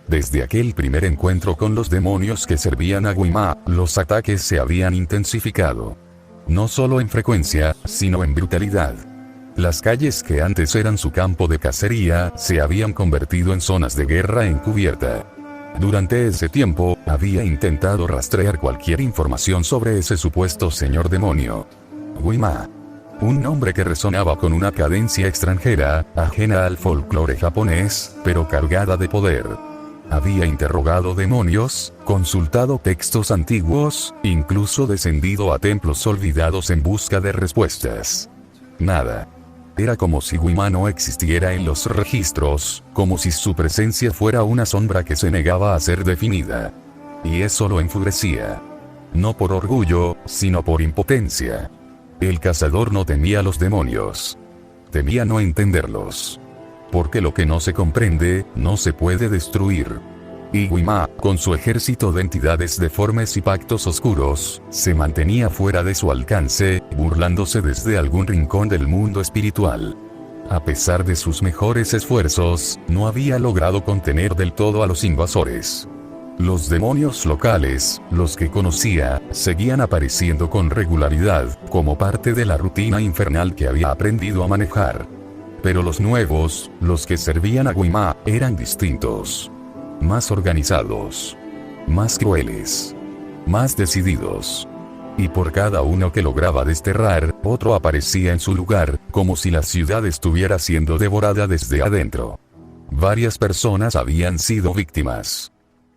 Desde aquel primer encuentro con los demonios que servían a Guima, los ataques se habían intensificado. No solo en frecuencia, sino en brutalidad. Las calles que antes eran su campo de cacería, se habían convertido en zonas de guerra encubierta. Durante ese tiempo, había intentado rastrear cualquier información sobre ese supuesto señor demonio. Guima. Un nombre que resonaba con una cadencia extranjera, ajena al folclore japonés, pero cargada de poder. Había interrogado demonios, consultado textos antiguos, incluso descendido a templos olvidados en busca de respuestas. Nada. Era como si Guima no existiera en los registros, como si su presencia fuera una sombra que se negaba a ser definida. Y eso lo enfurecía. No por orgullo, sino por impotencia. El cazador no temía a los demonios. Temía no entenderlos. Porque lo que no se comprende, no se puede destruir. Y Guima, con su ejército de entidades deformes y pactos oscuros, se mantenía fuera de su alcance, burlándose desde algún rincón del mundo espiritual. A pesar de sus mejores esfuerzos, no había logrado contener del todo a los invasores. Los demonios locales, los que conocía, seguían apareciendo con regularidad, como parte de la rutina infernal que había aprendido a manejar. Pero los nuevos, los que servían a Guima, eran distintos. Más organizados. Más crueles. Más decididos. Y por cada uno que lograba desterrar, otro aparecía en su lugar, como si la ciudad estuviera siendo devorada desde adentro. Varias personas habían sido víctimas.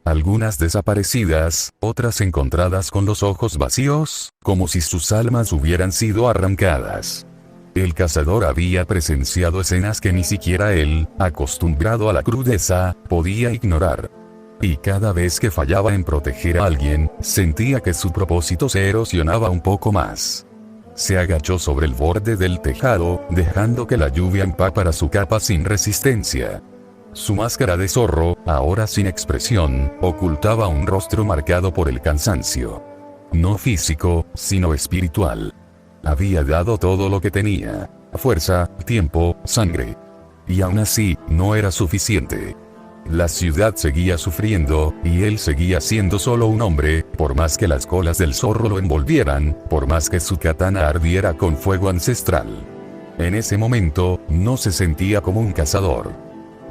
Algunas desaparecidas, otras encontradas con los ojos vacíos, como si sus almas hubieran sido arrancadas. El cazador había presenciado escenas que ni siquiera él, acostumbrado a la crudeza, podía ignorar. Y cada vez que fallaba en proteger a alguien, sentía que su propósito se erosionaba un poco más. Se agachó sobre el borde del tejado, dejando que la lluvia empapara su capa sin resistencia. Su máscara de zorro, ahora sin expresión, ocultaba un rostro marcado por el cansancio. No físico, sino espiritual. Había dado todo lo que tenía: fuerza, tiempo, sangre. Y aún así, no era suficiente. La ciudad seguía sufriendo, y él seguía siendo solo un hombre, por más que las colas del zorro lo envolvieran, por más que su katana ardiera con fuego ancestral. En ese momento, no se sentía como un cazador.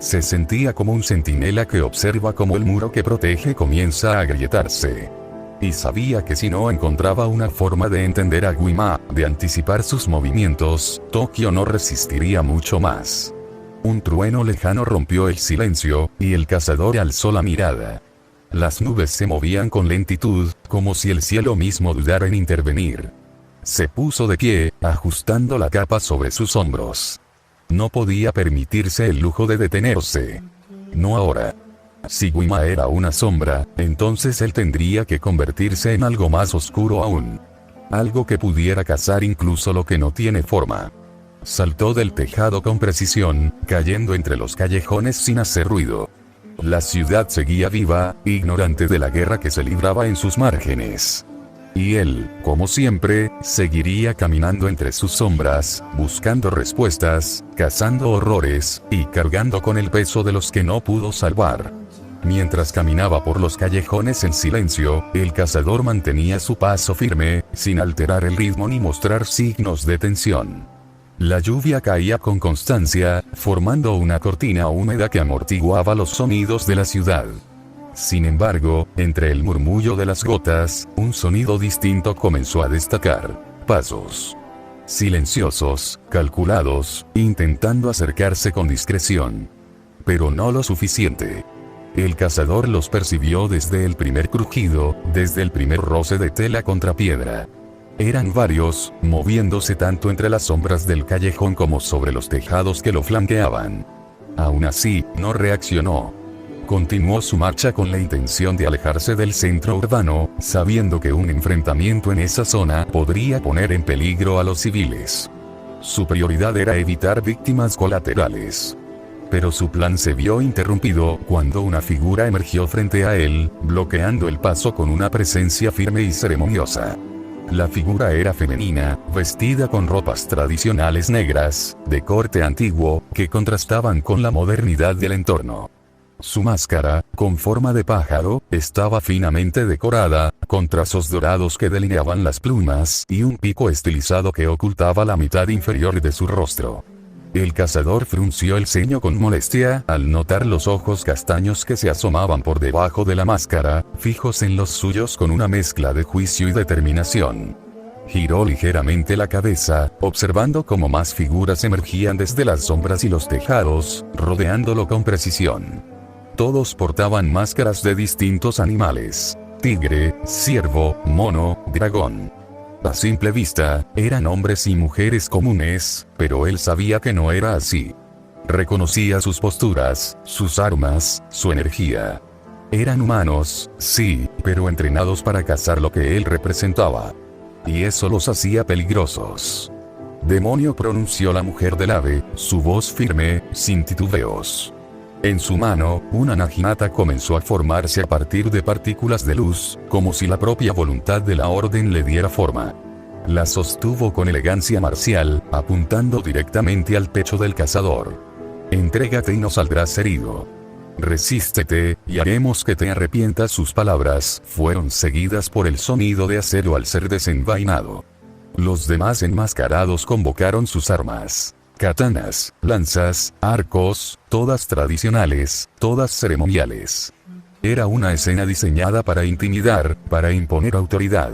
Se sentía como un centinela que observa cómo el muro que protege comienza a agrietarse. Y sabía que si no encontraba una forma de entender a Guima, de anticipar sus movimientos, Tokio no resistiría mucho más. Un trueno lejano rompió el silencio, y el cazador alzó la mirada. Las nubes se movían con lentitud, como si el cielo mismo dudara en intervenir. Se puso de pie, ajustando la capa sobre sus hombros. No podía permitirse el lujo de detenerse. No ahora. Si Guima era una sombra, entonces él tendría que convertirse en algo más oscuro aún. Algo que pudiera cazar incluso lo que no tiene forma. Saltó del tejado con precisión, cayendo entre los callejones sin hacer ruido. La ciudad seguía viva, ignorante de la guerra que se libraba en sus márgenes. Y él, como siempre, seguiría caminando entre sus sombras, buscando respuestas, cazando horrores, y cargando con el peso de los que no pudo salvar. Mientras caminaba por los callejones en silencio, el cazador mantenía su paso firme, sin alterar el ritmo ni mostrar signos de tensión. La lluvia caía con constancia, formando una cortina húmeda que amortiguaba los sonidos de la ciudad. Sin embargo, entre el murmullo de las gotas, un sonido distinto comenzó a destacar. Pasos. Silenciosos, calculados, intentando acercarse con discreción. Pero no lo suficiente. El cazador los percibió desde el primer crujido, desde el primer roce de tela contra piedra. Eran varios, moviéndose tanto entre las sombras del callejón como sobre los tejados que lo flanqueaban. Aún así, no reaccionó. Continuó su marcha con la intención de alejarse del centro urbano, sabiendo que un enfrentamiento en esa zona podría poner en peligro a los civiles. Su prioridad era evitar víctimas colaterales. Pero su plan se vio interrumpido cuando una figura emergió frente a él, bloqueando el paso con una presencia firme y ceremoniosa. La figura era femenina, vestida con ropas tradicionales negras, de corte antiguo, que contrastaban con la modernidad del entorno. Su máscara, con forma de pájaro, estaba finamente decorada, con trazos dorados que delineaban las plumas y un pico estilizado que ocultaba la mitad inferior de su rostro. El cazador frunció el ceño con molestia al notar los ojos castaños que se asomaban por debajo de la máscara, fijos en los suyos con una mezcla de juicio y determinación. Giró ligeramente la cabeza, observando cómo más figuras emergían desde las sombras y los tejados, rodeándolo con precisión. Todos portaban máscaras de distintos animales: tigre, ciervo, mono, dragón. A simple vista, eran hombres y mujeres comunes, pero él sabía que no era así. Reconocía sus posturas, sus armas, su energía. Eran humanos, sí, pero entrenados para cazar lo que él representaba. Y eso los hacía peligrosos. Demonio, pronunció la mujer del ave, su voz firme, sin titubeos. En su mano, una naginata comenzó a formarse a partir de partículas de luz, como si la propia voluntad de la orden le diera forma. La sostuvo con elegancia marcial, apuntando directamente al pecho del cazador. Entrégate y no saldrás herido. Resístete, y haremos que te arrepientas. Sus palabras fueron seguidas por el sonido de acero al ser desenvainado. Los demás enmascarados convocaron sus armas. Katanas, lanzas, arcos, todas tradicionales, todas ceremoniales. Era una escena diseñada para intimidar, para imponer autoridad.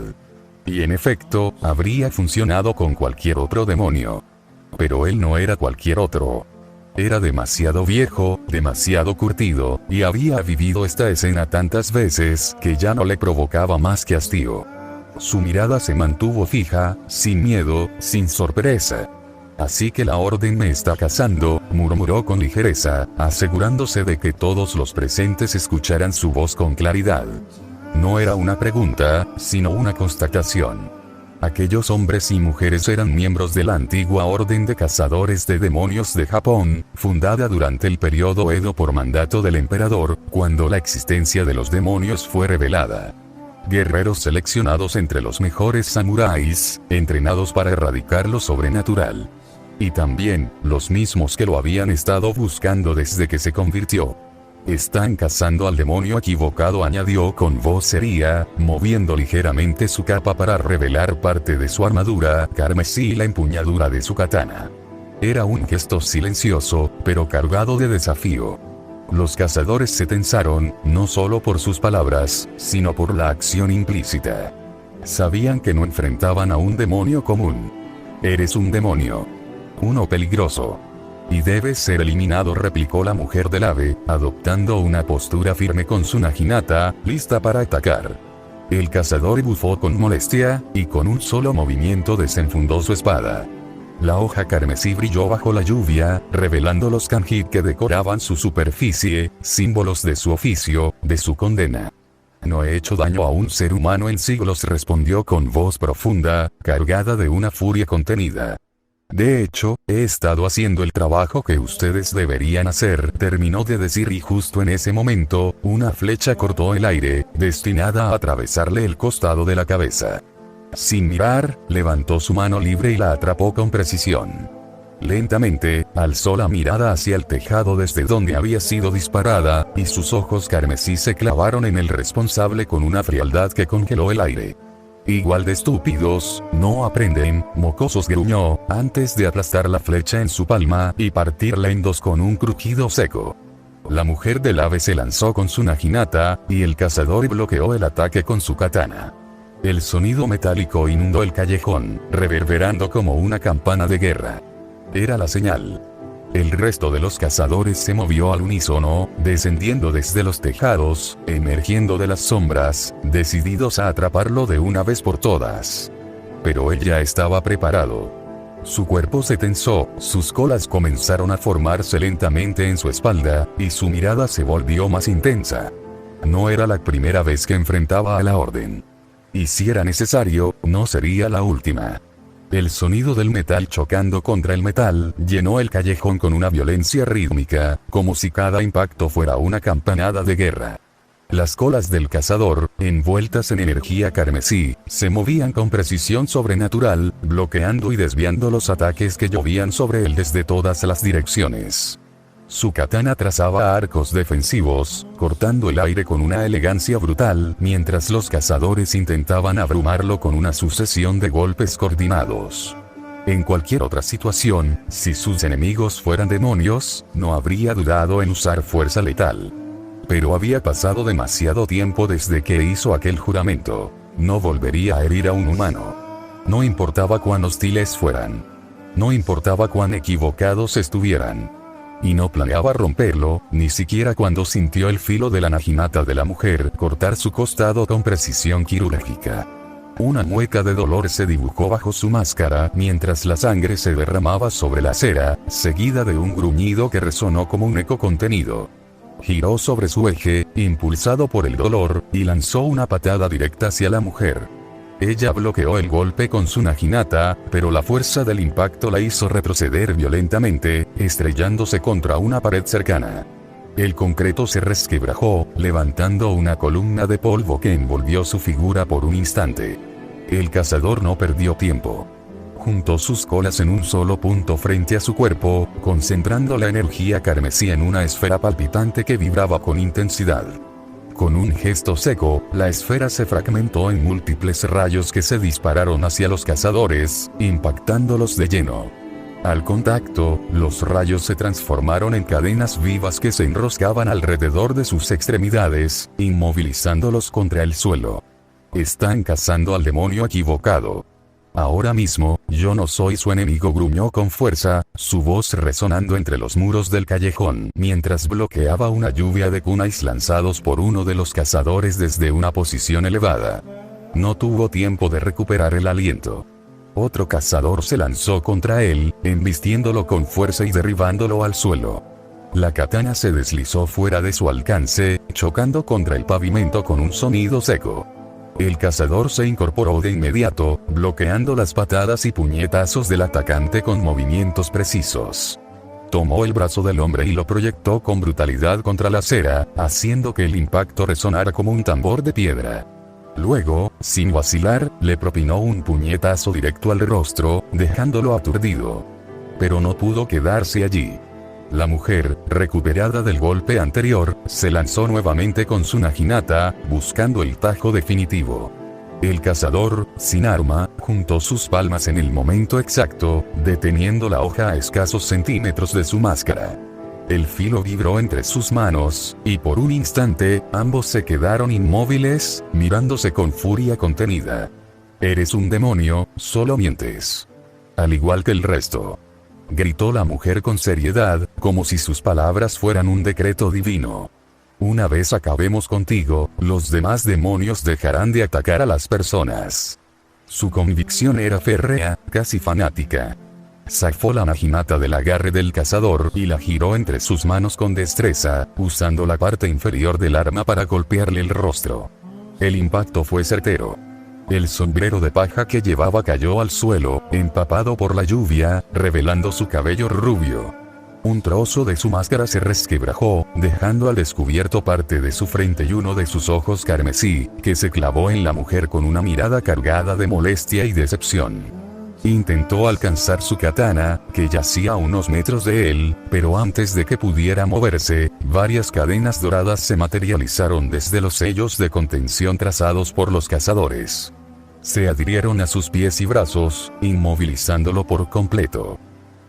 Y en efecto, habría funcionado con cualquier otro demonio. Pero él no era cualquier otro. Era demasiado viejo, demasiado curtido, y había vivido esta escena tantas veces que ya no le provocaba más que hastío. Su mirada se mantuvo fija, sin miedo, sin sorpresa. Así que la orden me está cazando, murmuró con ligereza, asegurándose de que todos los presentes escucharan su voz con claridad. No era una pregunta, sino una constatación. Aquellos hombres y mujeres eran miembros de la antigua Orden de Cazadores de Demonios de Japón, fundada durante el periodo Edo por mandato del emperador, cuando la existencia de los demonios fue revelada. Guerreros seleccionados entre los mejores samuráis, entrenados para erradicar lo sobrenatural. Y también, los mismos que lo habían estado buscando desde que se convirtió. Están cazando al demonio equivocado, añadió con voz seria, moviendo ligeramente su capa para revelar parte de su armadura carmesí y la empuñadura de su katana. Era un gesto silencioso, pero cargado de desafío. Los cazadores se tensaron, no solo por sus palabras, sino por la acción implícita. Sabían que no enfrentaban a un demonio común. Eres un demonio. Uno peligroso. Y debe ser eliminado, replicó la mujer del ave, adoptando una postura firme con su naginata, lista para atacar. El cazador bufó con molestia, y con un solo movimiento desenfundó su espada. La hoja carmesí brilló bajo la lluvia, revelando los kanji que decoraban su superficie, símbolos de su oficio, de su condena. No he hecho daño a un ser humano en siglos, respondió con voz profunda, cargada de una furia contenida. De hecho, he estado haciendo el trabajo que ustedes deberían hacer, terminó de decir y justo en ese momento, una flecha cortó el aire, destinada a atravesarle el costado de la cabeza. Sin mirar, levantó su mano libre y la atrapó con precisión. Lentamente, alzó la mirada hacia el tejado desde donde había sido disparada, y sus ojos carmesí se clavaron en el responsable con una frialdad que congeló el aire. Igual de estúpidos, no aprenden, mocosos, gruñó, antes de aplastar la flecha en su palma y partirla en dos con un crujido seco. La mujer del ave se lanzó con su naginata, y el cazador bloqueó el ataque con su katana. El sonido metálico inundó el callejón, reverberando como una campana de guerra. Era la señal. El resto de los cazadores se movió al unísono, descendiendo desde los tejados, emergiendo de las sombras, decididos a atraparlo de una vez por todas. Pero él ya estaba preparado. Su cuerpo se tensó, sus colas comenzaron a formarse lentamente en su espalda, y su mirada se volvió más intensa. No era la primera vez que enfrentaba a la orden. Y si era necesario, no sería la última. El sonido del metal chocando contra el metal llenó el callejón con una violencia rítmica, como si cada impacto fuera una campanada de guerra. Las colas del cazador, envueltas en energía carmesí, se movían con precisión sobrenatural, bloqueando y desviando los ataques que llovían sobre él desde todas las direcciones. Su katana trazaba arcos defensivos, cortando el aire con una elegancia brutal, mientras los cazadores intentaban abrumarlo con una sucesión de golpes coordinados. En cualquier otra situación, si sus enemigos fueran demonios, no habría dudado en usar fuerza letal. Pero había pasado demasiado tiempo desde que hizo aquel juramento. No volvería a herir a un humano. No importaba cuán hostiles fueran. No importaba cuán equivocados estuvieran. Y no planeaba romperlo, ni siquiera cuando sintió el filo de la naginata de la mujer cortar su costado con precisión quirúrgica. Una mueca de dolor se dibujó bajo su máscara mientras la sangre se derramaba sobre la acera, seguida de un gruñido que resonó como un eco contenido. Giró sobre su eje, impulsado por el dolor, y lanzó una patada directa hacia la mujer. Ella bloqueó el golpe con su naginata, pero la fuerza del impacto la hizo retroceder violentamente, estrellándose contra una pared cercana. El concreto se resquebrajó, levantando una columna de polvo que envolvió su figura por un instante. El cazador no perdió tiempo. Juntó sus colas en un solo punto frente a su cuerpo, concentrando la energía carmesí en una esfera palpitante que vibraba con intensidad. Con un gesto seco, la esfera se fragmentó en múltiples rayos que se dispararon hacia los cazadores, impactándolos de lleno. Al contacto, los rayos se transformaron en cadenas vivas que se enroscaban alrededor de sus extremidades, inmovilizándolos contra el suelo. Están cazando al demonio equivocado. Ahora mismo, yo no soy su enemigo, gruñó con fuerza, su voz resonando entre los muros del callejón, mientras bloqueaba una lluvia de kunais lanzados por uno de los cazadores desde una posición elevada. No tuvo tiempo de recuperar el aliento. Otro cazador se lanzó contra él, embistiéndolo con fuerza y derribándolo al suelo. La katana se deslizó fuera de su alcance, chocando contra el pavimento con un sonido seco. El cazador se incorporó de inmediato, bloqueando las patadas y puñetazos del atacante con movimientos precisos. Tomó el brazo del hombre y lo proyectó con brutalidad contra la acera, haciendo que el impacto resonara como un tambor de piedra. Luego, sin vacilar, le propinó un puñetazo directo al rostro, dejándolo aturdido. Pero no pudo quedarse allí. La mujer, recuperada del golpe anterior, se lanzó nuevamente con su naginata, buscando el tajo definitivo. El cazador, sin arma, juntó sus palmas en el momento exacto, deteniendo la hoja a escasos centímetros de su máscara. El filo vibró entre sus manos, y por un instante, ambos se quedaron inmóviles, mirándose con furia contenida. «Eres un demonio, solo mientes. Al igual que el resto», gritó la mujer con seriedad, como si sus palabras fueran un decreto divino. «Una vez acabemos contigo, los demás demonios dejarán de atacar a las personas». Su convicción era férrea, casi fanática. Zafó la naginata del agarre del cazador y la giró entre sus manos con destreza, usando la parte inferior del arma para golpearle el rostro. El impacto fue certero. El sombrero de paja que llevaba cayó al suelo, empapado por la lluvia, revelando su cabello rubio. Un trozo de su máscara se resquebrajó, dejando al descubierto parte de su frente y uno de sus ojos carmesí, que se clavó en la mujer con una mirada cargada de molestia y decepción. Intentó alcanzar su katana, que yacía a unos metros de él, pero antes de que pudiera moverse, varias cadenas doradas se materializaron desde los sellos de contención trazados por los cazadores. Se adhirieron a sus pies y brazos, inmovilizándolo por completo.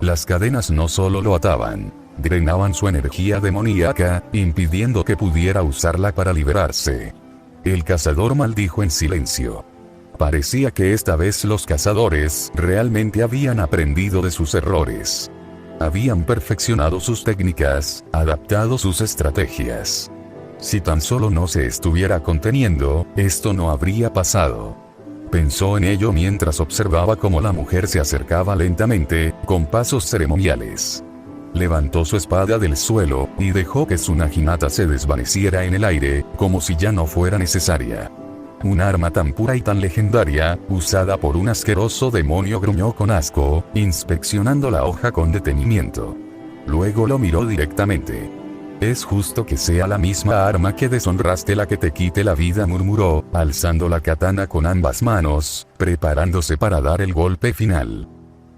Las cadenas no solo lo ataban, drenaban su energía demoníaca, impidiendo que pudiera usarla para liberarse. El cazador maldijo en silencio. Parecía que esta vez los cazadores realmente habían aprendido de sus errores. Habían perfeccionado sus técnicas, adaptado sus estrategias. Si tan solo no se estuviera conteniendo, esto no habría pasado. Pensó en ello mientras observaba cómo la mujer se acercaba lentamente, con pasos ceremoniales. Levantó su espada del suelo, y dejó que su naginata se desvaneciera en el aire, como si ya no fuera necesaria. Un arma tan pura y tan legendaria, usada por un asqueroso demonio, gruñó con asco, inspeccionando la hoja con detenimiento. Luego lo miró directamente. «Es justo que sea la misma arma que deshonraste la que te quite la vida», murmuró, alzando la katana con ambas manos, preparándose para dar el golpe final.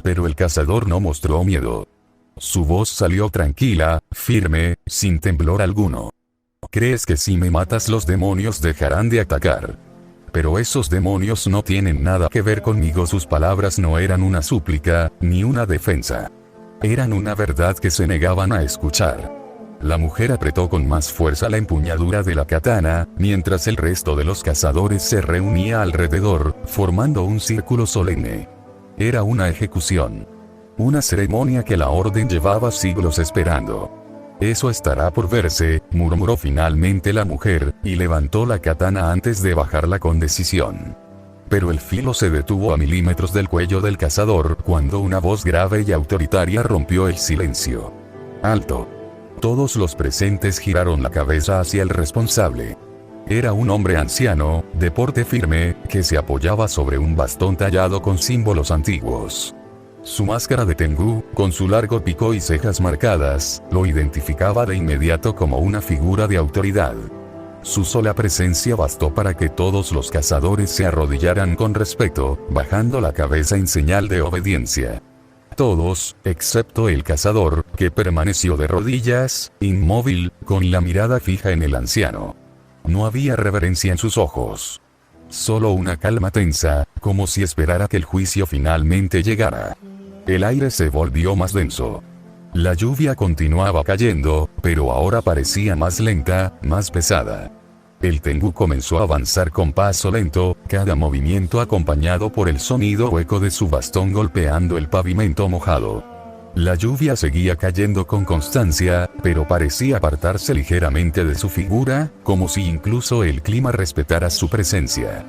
Pero el cazador no mostró miedo. Su voz salió tranquila, firme, sin temblor alguno. «¿Crees que si me matas los demonios dejarán de atacar? Pero esos demonios no tienen nada que ver conmigo». Sus palabras no eran una súplica, ni una defensa. Eran una verdad que se negaban a escuchar. La mujer apretó con más fuerza la empuñadura de la katana, mientras el resto de los cazadores se reunía alrededor, formando un círculo solemne. Era una ejecución. Una ceremonia que la orden llevaba siglos esperando. «Eso estará por verse», murmuró finalmente la mujer, y levantó la katana antes de bajarla con decisión. Pero el filo se detuvo a milímetros del cuello del cazador, cuando una voz grave y autoritaria rompió el silencio. «¡Alto!». Todos los presentes giraron la cabeza hacia el responsable. Era un hombre anciano, de porte firme, que se apoyaba sobre un bastón tallado con símbolos antiguos. Su máscara de Tengu, con su largo pico y cejas marcadas, lo identificaba de inmediato como una figura de autoridad. Su sola presencia bastó para que todos los cazadores se arrodillaran con respeto, bajando la cabeza en señal de obediencia. Todos, excepto el cazador, que permaneció de rodillas, inmóvil, con la mirada fija en el anciano. No había reverencia en sus ojos. Solo una calma tensa, como si esperara que el juicio finalmente llegara. El aire se volvió más denso. La lluvia continuaba cayendo, pero ahora parecía más lenta, más pesada. El Tengu comenzó a avanzar con paso lento, cada movimiento acompañado por el sonido hueco de su bastón golpeando el pavimento mojado. La lluvia seguía cayendo con constancia, pero parecía apartarse ligeramente de su figura, como si incluso el clima respetara su presencia.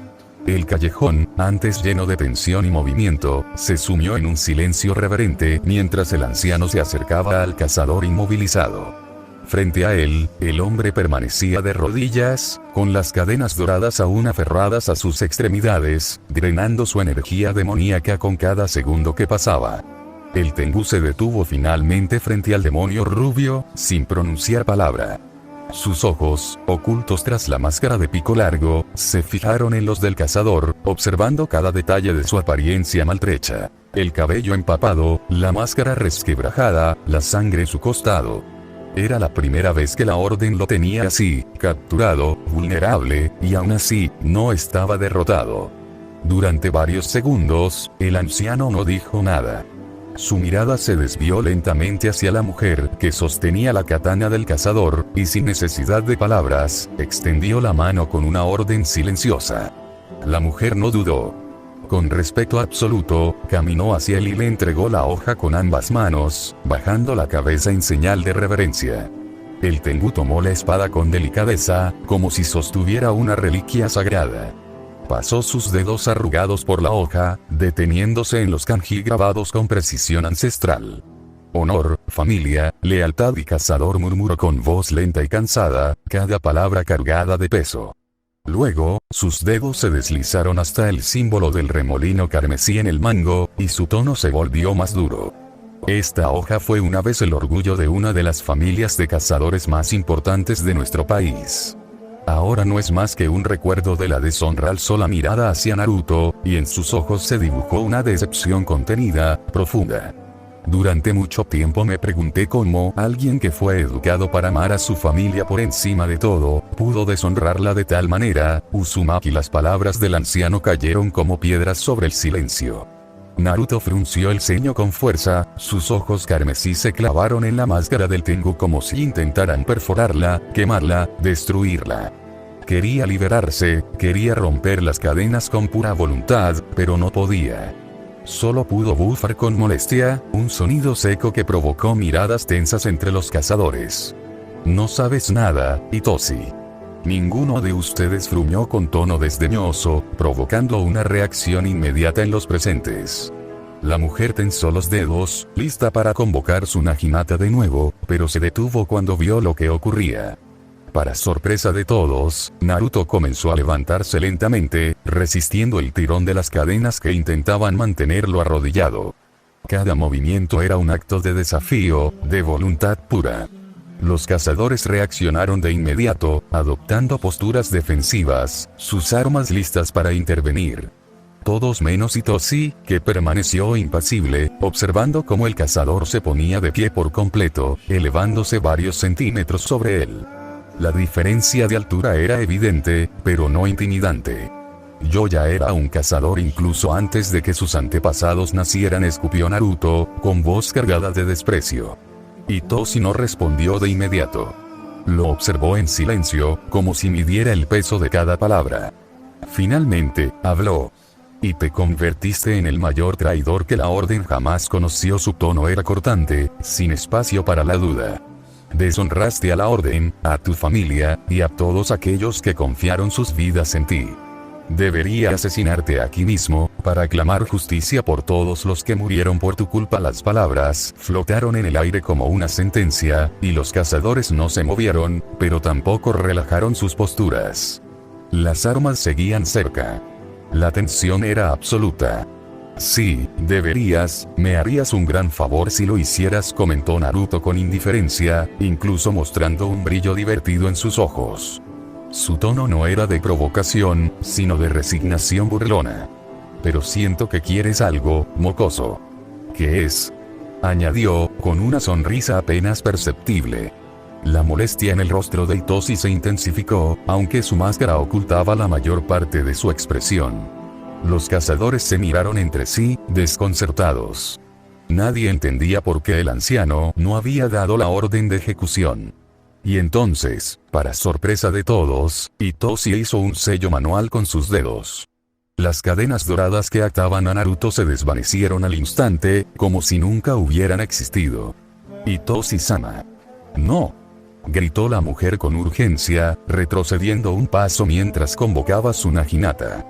El callejón, antes lleno de tensión y movimiento, se sumió en un silencio reverente mientras el anciano se acercaba al cazador inmovilizado. Frente a él, el hombre permanecía de rodillas, con las cadenas doradas aún aferradas a sus extremidades, drenando su energía demoníaca con cada segundo que pasaba. El Tengu se detuvo finalmente frente al demonio rubio, sin pronunciar palabra. Sus ojos, ocultos tras la máscara de pico largo, se fijaron en los del cazador, observando cada detalle de su apariencia maltrecha. El cabello empapado, la máscara resquebrajada, la sangre en su costado. Era la primera vez que la orden lo tenía así, capturado, vulnerable, y aún así, no estaba derrotado. Durante varios segundos, el anciano no dijo nada. Su mirada se desvió lentamente hacia la mujer que sostenía la katana del cazador, y sin necesidad de palabras, extendió la mano con una orden silenciosa. La mujer no dudó. Con respeto absoluto, caminó hacia él y le entregó la hoja con ambas manos, bajando la cabeza en señal de reverencia. El Tengu tomó la espada con delicadeza, como si sostuviera una reliquia sagrada. Pasó sus dedos arrugados por la hoja, deteniéndose en los kanji grabados con precisión ancestral. «Honor, familia, lealtad y cazador», murmuró con voz lenta y cansada, cada palabra cargada de peso. Luego, sus dedos se deslizaron hasta el símbolo del remolino carmesí en el mango, y su tono se volvió más duro. Esta hoja fue una vez el orgullo de una de las familias de cazadores más importantes de nuestro país. Ahora no es más que un recuerdo de la deshonra. Alzó la mirada hacia Naruto, y en sus ojos se dibujó una decepción contenida, profunda. Durante mucho tiempo me pregunté cómo alguien que fue educado para amar a su familia por encima de todo, pudo deshonrarla de tal manera. Uzumaki. Las palabras del anciano cayeron como piedras sobre el silencio. Naruto frunció el ceño con fuerza, sus ojos carmesí se clavaron en la máscara del Tengu como si intentaran perforarla, quemarla, destruirla. Quería liberarse, quería romper las cadenas con pura voluntad, pero no podía. Solo pudo bufar con molestia, un sonido seco que provocó miradas tensas entre los cazadores. No sabes nada, Itoshi. Ninguno de ustedes fruñó con tono desdeñoso, provocando una reacción inmediata en los presentes. La mujer tensó los dedos, lista para convocar su Naginata de nuevo, pero se detuvo cuando vio lo que ocurría. Para sorpresa de todos, Naruto comenzó a levantarse lentamente, resistiendo el tirón de las cadenas que intentaban mantenerlo arrodillado. Cada movimiento era un acto de desafío, de voluntad pura. Los cazadores reaccionaron de inmediato, adoptando posturas defensivas, sus armas listas para intervenir. Todos menos Itoshi, que permaneció impasible, observando cómo el cazador se ponía de pie por completo, elevándose varios centímetros sobre él. La diferencia de altura era evidente, pero no intimidante. Yo ya era un cazador incluso antes de que sus antepasados nacieran, escupió Naruto, con voz cargada de desprecio. Itoshi no respondió de inmediato. Lo observó en silencio, como si midiera el peso de cada palabra. Finalmente, habló. Y te convertiste en el mayor traidor que la orden jamás conoció. Su tono era cortante, sin espacio para la duda. Deshonraste a la orden, a tu familia, y a todos aquellos que confiaron sus vidas en ti. Debería asesinarte aquí mismo, para clamar justicia por todos los que murieron por tu culpa. Las palabras flotaron en el aire como una sentencia, y los cazadores no se movieron, pero tampoco relajaron sus posturas. Las armas seguían cerca. La tensión era absoluta. Sí, deberías, me harías un gran favor si lo hicieras, comentó Naruto con indiferencia, incluso mostrando un brillo divertido en sus ojos. Su tono no era de provocación, sino de resignación burlona. Pero siento que quieres algo, mocoso. ¿Qué es? Añadió, con una sonrisa apenas perceptible. La molestia en el rostro de Itoshi se intensificó, aunque su máscara ocultaba la mayor parte de su expresión. Los cazadores se miraron entre sí, desconcertados. Nadie entendía por qué el anciano no había dado la orden de ejecución. Y entonces, para sorpresa de todos, Itoshi hizo un sello manual con sus dedos. Las cadenas doradas que ataban a Naruto se desvanecieron al instante, como si nunca hubieran existido. Itoshi-sama. No. Gritó la mujer con urgencia, retrocediendo un paso mientras convocaba su Naginata.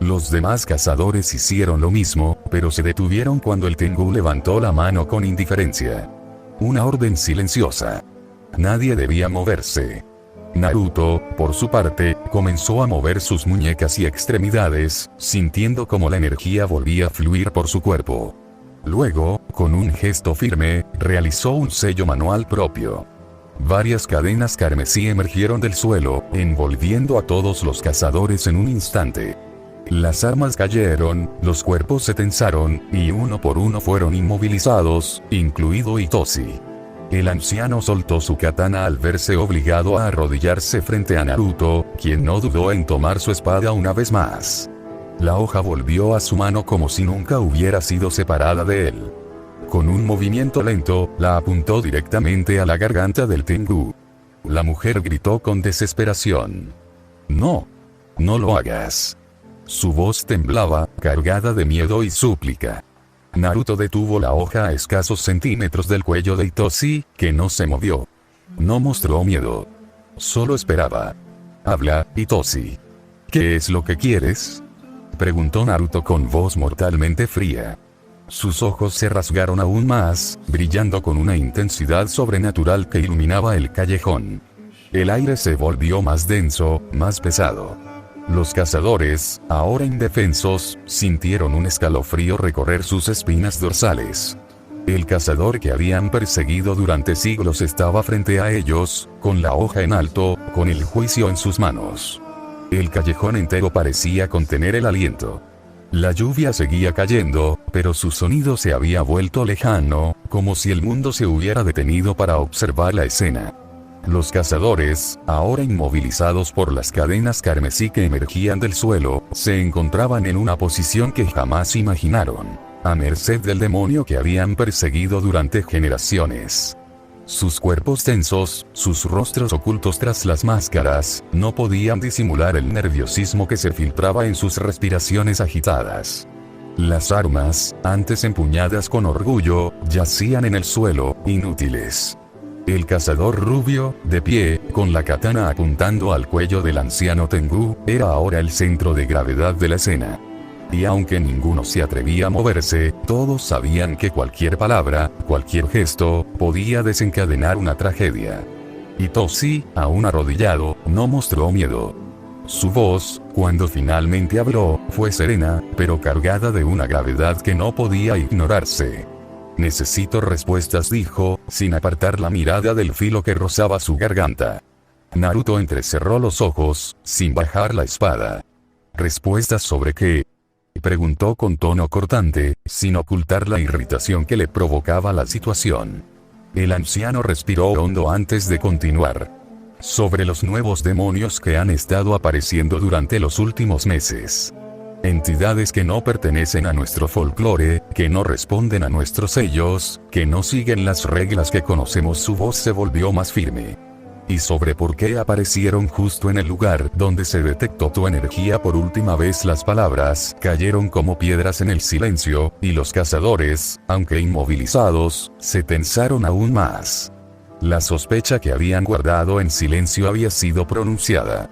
Los demás cazadores hicieron lo mismo, pero se detuvieron cuando el Tengu levantó la mano con indiferencia. Una orden silenciosa. Nadie debía moverse. Naruto, por su parte, comenzó a mover sus muñecas y extremidades, sintiendo cómo la energía volvía a fluir por su cuerpo. Luego, con un gesto firme, realizó un sello manual propio. Varias cadenas carmesí emergieron del suelo, envolviendo a todos los cazadores en un instante. Las armas cayeron, los cuerpos se tensaron, y uno por uno fueron inmovilizados, incluido Itoshi. El anciano soltó su katana al verse obligado a arrodillarse frente a Naruto, quien no dudó en tomar su espada una vez más. La hoja volvió a su mano como si nunca hubiera sido separada de él. Con un movimiento lento, la apuntó directamente a la garganta del Tengu. La mujer gritó con desesperación. No. No lo hagas. Su voz temblaba, cargada de miedo y súplica. Naruto detuvo la hoja a escasos centímetros del cuello de Itoshi, que no se movió. No mostró miedo. Solo esperaba. Habla, Itoshi. ¿Qué es lo que quieres? Preguntó Naruto con voz mortalmente fría. Sus ojos se rasgaron aún más, brillando con una intensidad sobrenatural que iluminaba el callejón. El aire se volvió más denso, más pesado. Los cazadores, ahora indefensos, sintieron un escalofrío recorrer sus espinas dorsales. El cazador que habían perseguido durante siglos estaba frente a ellos, con la hoja en alto, con el juicio en sus manos. El callejón entero parecía contener el aliento. La lluvia seguía cayendo, pero su sonido se había vuelto lejano, como si el mundo se hubiera detenido para observar la escena. Los cazadores, ahora inmovilizados por las cadenas carmesí que emergían del suelo, se encontraban en una posición que jamás imaginaron, a merced del demonio que habían perseguido durante generaciones. Sus cuerpos tensos, sus rostros ocultos tras las máscaras, no podían disimular el nerviosismo que se filtraba en sus respiraciones agitadas. Las armas, antes empuñadas con orgullo, yacían en el suelo, inútiles. El cazador rubio, de pie, con la katana apuntando al cuello del anciano Tengu, era ahora el centro de gravedad de la escena. Y aunque ninguno se atrevía a moverse, todos sabían que cualquier palabra, cualquier gesto, podía desencadenar una tragedia. Itoshi, aún arrodillado, no mostró miedo. Su voz, cuando finalmente habló, fue serena, pero cargada de una gravedad que no podía ignorarse. Necesito respuestas, dijo, sin apartar la mirada del filo que rozaba su garganta. Naruto entrecerró los ojos, sin bajar la espada. ¿Respuestas sobre qué?, preguntó con tono cortante, sin ocultar la irritación que le provocaba la situación. El anciano respiró hondo antes de continuar. Sobre los nuevos demonios que han estado apareciendo durante los últimos meses. Entidades que no pertenecen a nuestro folclore, que no responden a nuestros sellos, que no siguen las reglas que conocemos. Su voz se volvió más firme. Y sobre por qué aparecieron justo en el lugar donde se detectó tu energía por última vez. Las palabras cayeron como piedras en el silencio, y los cazadores, aunque inmovilizados, se tensaron aún más. La sospecha que habían guardado en silencio había sido pronunciada.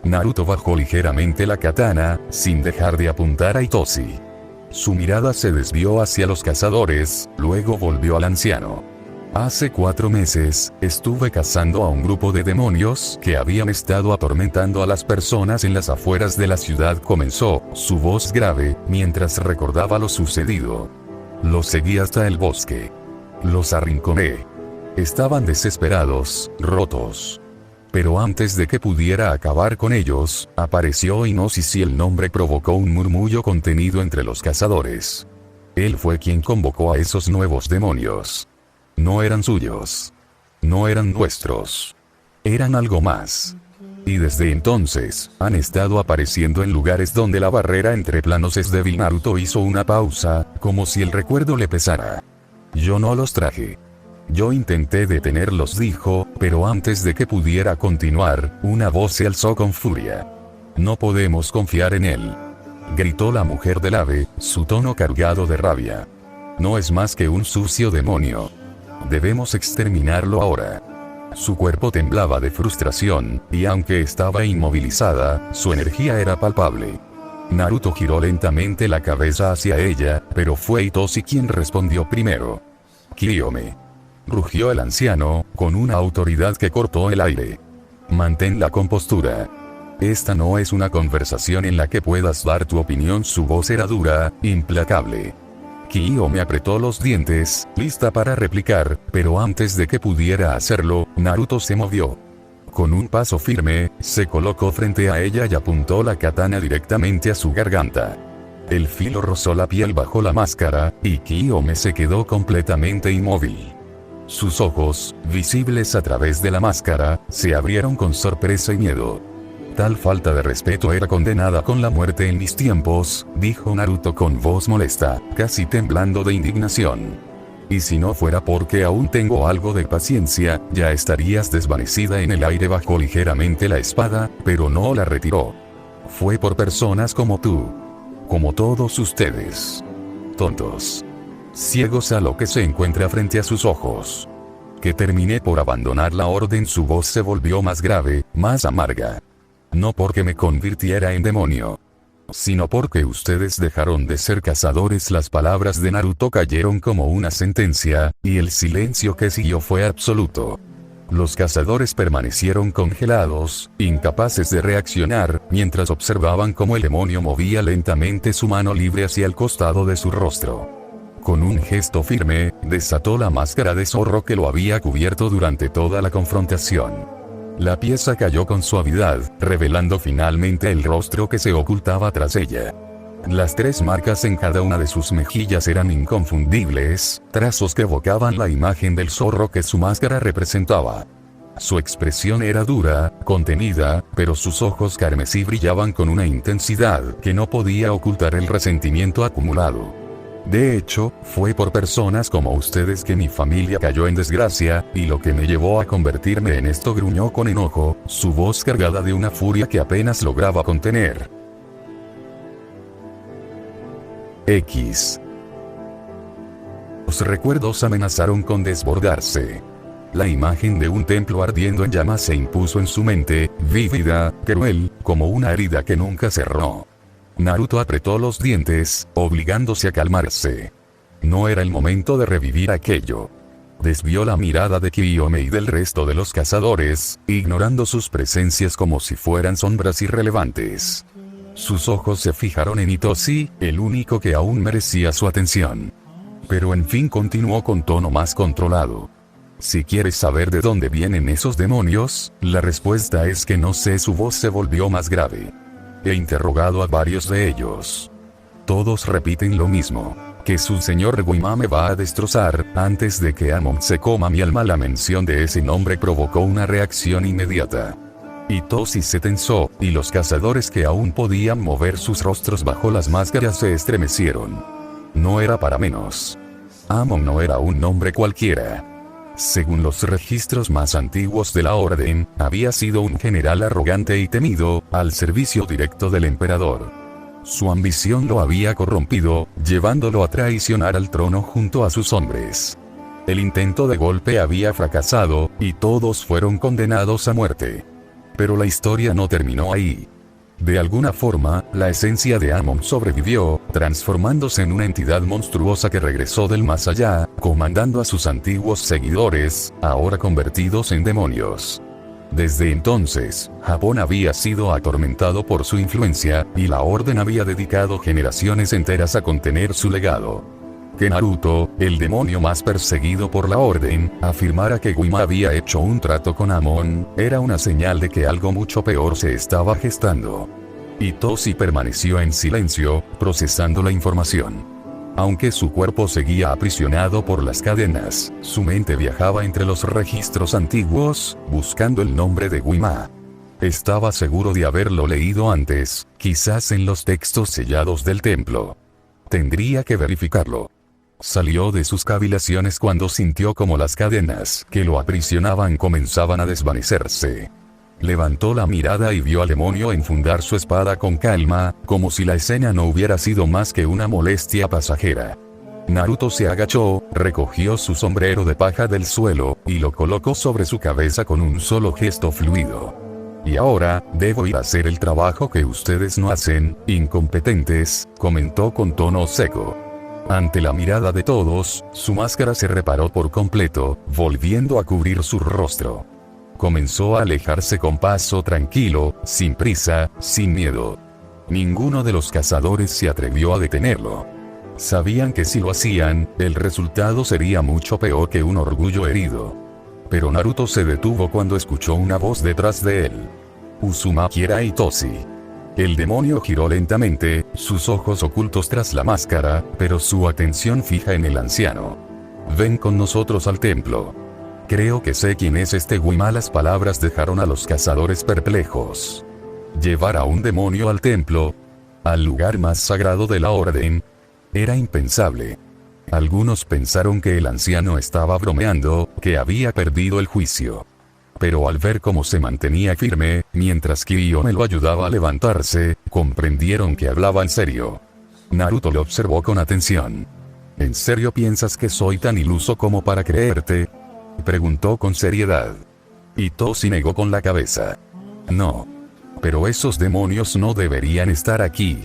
Naruto bajó ligeramente la katana, sin dejar de apuntar a Itoshi. Su mirada se desvió hacia los cazadores, luego volvió al anciano. Hace 4 meses, estuve cazando a un grupo de demonios que habían estado atormentando a las personas en las afueras de la ciudad. Comenzó, su voz grave, mientras recordaba lo sucedido. Los seguí hasta el bosque. Los arrinconé. Estaban desesperados, rotos. Pero antes de que pudiera acabar con ellos, apareció Inosis y el nombre provocó un murmullo contenido entre los cazadores. Él fue quien convocó a esos nuevos demonios. No eran suyos. No eran nuestros. Eran algo más. Y desde entonces, han estado apareciendo en lugares donde la barrera entre planos es débil. Naruto hizo una pausa, como si el recuerdo le pesara. Yo no los traje. Yo intenté detenerlos, dijo, pero antes de que pudiera continuar, una voz se alzó con furia. No podemos confiar en él. Gritó la mujer del ave, su tono cargado de rabia. No es más que un sucio demonio. Debemos exterminarlo ahora. Su cuerpo temblaba de frustración, y aunque estaba inmovilizada, su energía era palpable. Naruto giró lentamente la cabeza hacia ella, pero fue Itoshi quien respondió primero. Kyome. Rugió el anciano, con una autoridad que cortó el aire. Mantén la compostura. Esta no es una conversación en la que puedas dar tu opinión. Su voz era dura, implacable. Kyome apretó los dientes, lista para replicar, pero antes de que pudiera hacerlo, Naruto se movió. Con un paso firme, se colocó frente a ella y apuntó la katana directamente a su garganta. El filo rozó la piel bajo la máscara, y Kyome se quedó completamente inmóvil. Sus ojos, visibles a través de la máscara, se abrieron con sorpresa y miedo. Tal falta de respeto era condenada con la muerte en mis tiempos, dijo Naruto con voz molesta, casi temblando de indignación. Y si no fuera porque aún tengo algo de paciencia, ya estarías desvanecida en el aire. Bajó ligeramente la espada, pero no la retiró. Fue por personas como tú. Como todos ustedes. Tontos. Ciegos a lo que se encuentra frente a sus ojos. Que terminé por abandonar la orden. Su voz se volvió más grave, más amarga. No porque me convirtiera en demonio, sino porque ustedes dejaron de ser cazadores. Las palabras de Naruto cayeron como una sentencia, y el silencio que siguió fue absoluto. Los cazadores permanecieron congelados, incapaces de reaccionar, mientras observaban cómo el demonio movía lentamente su mano libre hacia el costado de su rostro. Con un gesto firme, desató la máscara de zorro que lo había cubierto durante toda la confrontación. La pieza cayó con suavidad, revelando finalmente el rostro que se ocultaba tras ella. Las 3 marcas en cada una de sus mejillas eran inconfundibles, trazos que evocaban la imagen del zorro que su máscara representaba. Su expresión era dura, contenida, pero sus ojos carmesí brillaban con una intensidad que no podía ocultar el resentimiento acumulado. De hecho, fue por personas como ustedes que mi familia cayó en desgracia, y lo que me llevó a convertirme en esto, gruñó con enojo, su voz cargada de una furia que apenas lograba contener. Los recuerdos amenazaron con desbordarse. La imagen de un templo ardiendo en llamas se impuso en su mente, vívida, cruel, como una herida que nunca cerró. Naruto apretó los dientes, obligándose a calmarse. No era el momento de revivir aquello. Desvió la mirada de Kyome y del resto de los cazadores, ignorando sus presencias como si fueran sombras irrelevantes. Sus ojos se fijaron en Itoshi, el único que aún merecía su atención. Pero en fin continuó con tono más controlado. Si quieres saber de dónde vienen esos demonios, la respuesta es que no sé. Su voz se volvió más grave. He interrogado a varios de ellos. Todos repiten lo mismo, que su señor Guima me va a destrozar, antes de que Amon se coma mi alma. La mención de ese nombre provocó una reacción inmediata. Itoshi se tensó, y los cazadores que aún podían mover sus rostros bajo las máscaras se estremecieron. No era para menos. Amon no era un nombre cualquiera. Según los registros más antiguos de la orden, había sido un general arrogante y temido, al servicio directo del emperador. Su ambición lo había corrompido, llevándolo a traicionar al trono junto a sus hombres. El intento de golpe había fracasado, y todos fueron condenados a muerte. Pero la historia no terminó ahí. De alguna forma, la esencia de Amon sobrevivió, transformándose en una entidad monstruosa que regresó del más allá, comandando a sus antiguos seguidores, ahora convertidos en demonios. Desde entonces, Japón había sido atormentado por su influencia, y la orden había dedicado generaciones enteras a contener su legado. Que Naruto, el demonio más perseguido por la orden, afirmara que Guima había hecho un trato con Amon, era una señal de que algo mucho peor se estaba gestando. Itoshi permaneció en silencio, procesando la información. Aunque su cuerpo seguía aprisionado por las cadenas, su mente viajaba entre los registros antiguos, buscando el nombre de Guima. Estaba seguro de haberlo leído antes, quizás en los textos sellados del templo. Tendría que verificarlo. Salió de sus cavilaciones cuando sintió como las cadenas que lo aprisionaban comenzaban a desvanecerse. Levantó la mirada y vio al demonio enfundar su espada con calma, como si la escena no hubiera sido más que una molestia pasajera. Naruto se agachó, recogió su sombrero de paja del suelo, y lo colocó sobre su cabeza con un solo gesto fluido. Y ahora, debo ir a hacer el trabajo que ustedes no hacen, incompetentes, comentó con tono seco. Ante la mirada de todos, su máscara se reparó por completo, volviendo a cubrir su rostro. Comenzó a alejarse con paso tranquilo, sin prisa, sin miedo. Ninguno de los cazadores se atrevió a detenerlo. Sabían que si lo hacían, el resultado sería mucho peor que un orgullo herido. Pero Naruto se detuvo cuando escuchó una voz detrás de él. Uzumaki era Itoshi. El demonio giró lentamente, sus ojos ocultos tras la máscara, pero su atención fija en el anciano. Ven con nosotros al templo. Creo que sé quién es este Guima. Las palabras dejaron a los cazadores perplejos. Llevar a un demonio al templo, al lugar más sagrado de la orden, era impensable. Algunos pensaron que el anciano estaba bromeando, que había perdido el juicio. Pero al ver cómo se mantenía firme, mientras Kyome lo ayudaba a levantarse, comprendieron que hablaba en serio. Naruto lo observó con atención. ¿En serio piensas que soy tan iluso como para creerte?, preguntó con seriedad. Itoshi negó con la cabeza. No. Pero esos demonios no deberían estar aquí.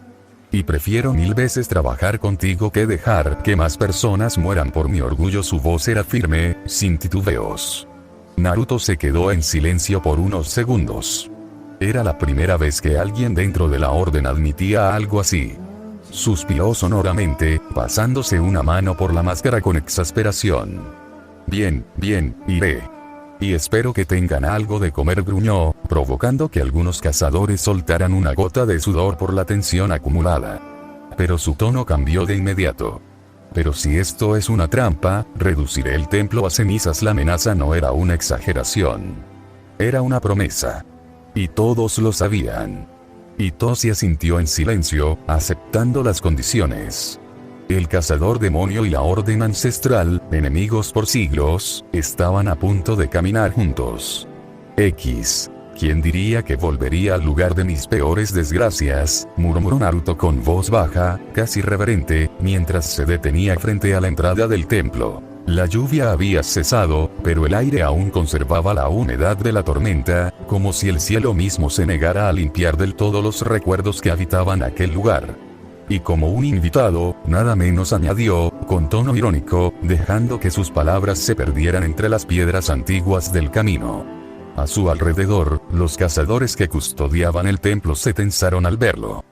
Y prefiero 1000 veces trabajar contigo que dejar que más personas mueran por mi orgullo. Su voz era firme, sin titubeos. Naruto se quedó en silencio por unos segundos. Era la primera vez que alguien dentro de la orden admitía algo así. Suspiró sonoramente, pasándose una mano por la máscara con exasperación. Bien, iré. Y espero que tengan algo de comer, gruñó, provocando que algunos cazadores soltaran una gota de sudor por la tensión acumulada. Pero su tono cambió de inmediato. Pero si esto es una trampa, reduciré el templo a cenizas. La amenaza no era una exageración. Era una promesa. Y todos lo sabían. Itoshi asintió en silencio, aceptando las condiciones. El cazador demonio y la orden ancestral, enemigos por siglos, estaban a punto de caminar juntos. ¿Quién diría que volvería al lugar de mis peores desgracias?, murmuró Naruto con voz baja, casi reverente, mientras se detenía frente a la entrada del templo. La lluvia había cesado, pero el aire aún conservaba la humedad de la tormenta, como si el cielo mismo se negara a limpiar del todo los recuerdos que habitaban aquel lugar. Y como un invitado, nada menos, añadió, con tono irónico, dejando que sus palabras se perdieran entre las piedras antiguas del camino. A su alrededor, los cazadores que custodiaban el templo se tensaron al verlo.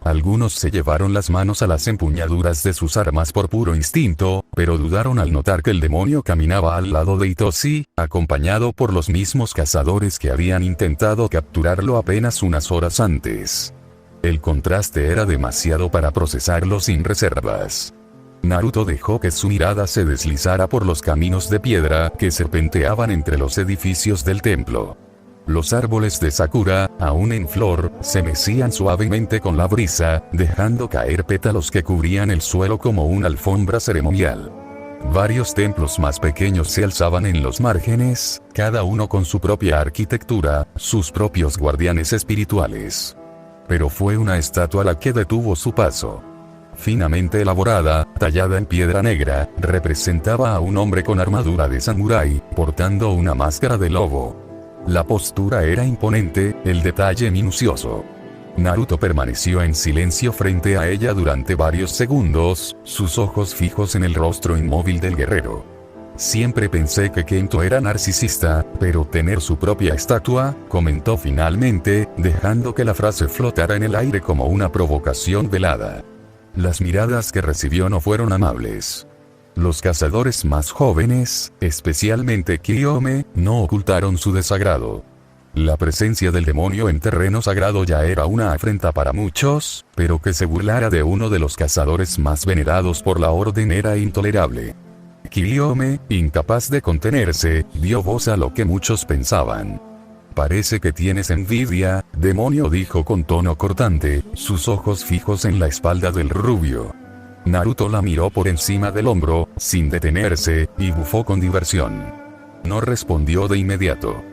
Algunos se llevaron las manos a las empuñaduras de sus armas por puro instinto, pero dudaron al notar que el demonio caminaba al lado de Itoshi, acompañado por los mismos cazadores que habían intentado capturarlo apenas unas horas antes. El contraste era demasiado para procesarlo sin reservas. Naruto dejó que su mirada se deslizara por los caminos de piedra que serpenteaban entre los edificios del templo. Los árboles de Sakura, aún en flor, se mecían suavemente con la brisa, dejando caer pétalos que cubrían el suelo como una alfombra ceremonial. Varios templos más pequeños se alzaban en los márgenes, cada uno con su propia arquitectura, sus propios guardianes espirituales. Pero fue una estatua la que detuvo su paso. Finamente elaborada, tallada en piedra negra, representaba a un hombre con armadura de samurái, portando una máscara de lobo. La postura era imponente, el detalle minucioso. Naruto permaneció en silencio frente a ella durante varios segundos, sus ojos fijos en el rostro inmóvil del guerrero. Siempre pensé que Kento era narcisista, pero tener su propia estatua, comentó finalmente, dejando que la frase flotara en el aire como una provocación velada. Las miradas que recibió no fueron amables. Los cazadores más jóvenes, especialmente Kyome, no ocultaron su desagrado. La presencia del demonio en terreno sagrado ya era una afrenta para muchos, pero que se burlara de uno de los cazadores más venerados por la orden era intolerable. Kyome, incapaz de contenerse, dio voz a lo que muchos pensaban. Parece que tienes envidia, demonio, dijo con tono cortante, sus ojos fijos en la espalda del rubio. Naruto la miró por encima del hombro, sin detenerse, y bufó con diversión. No respondió de inmediato.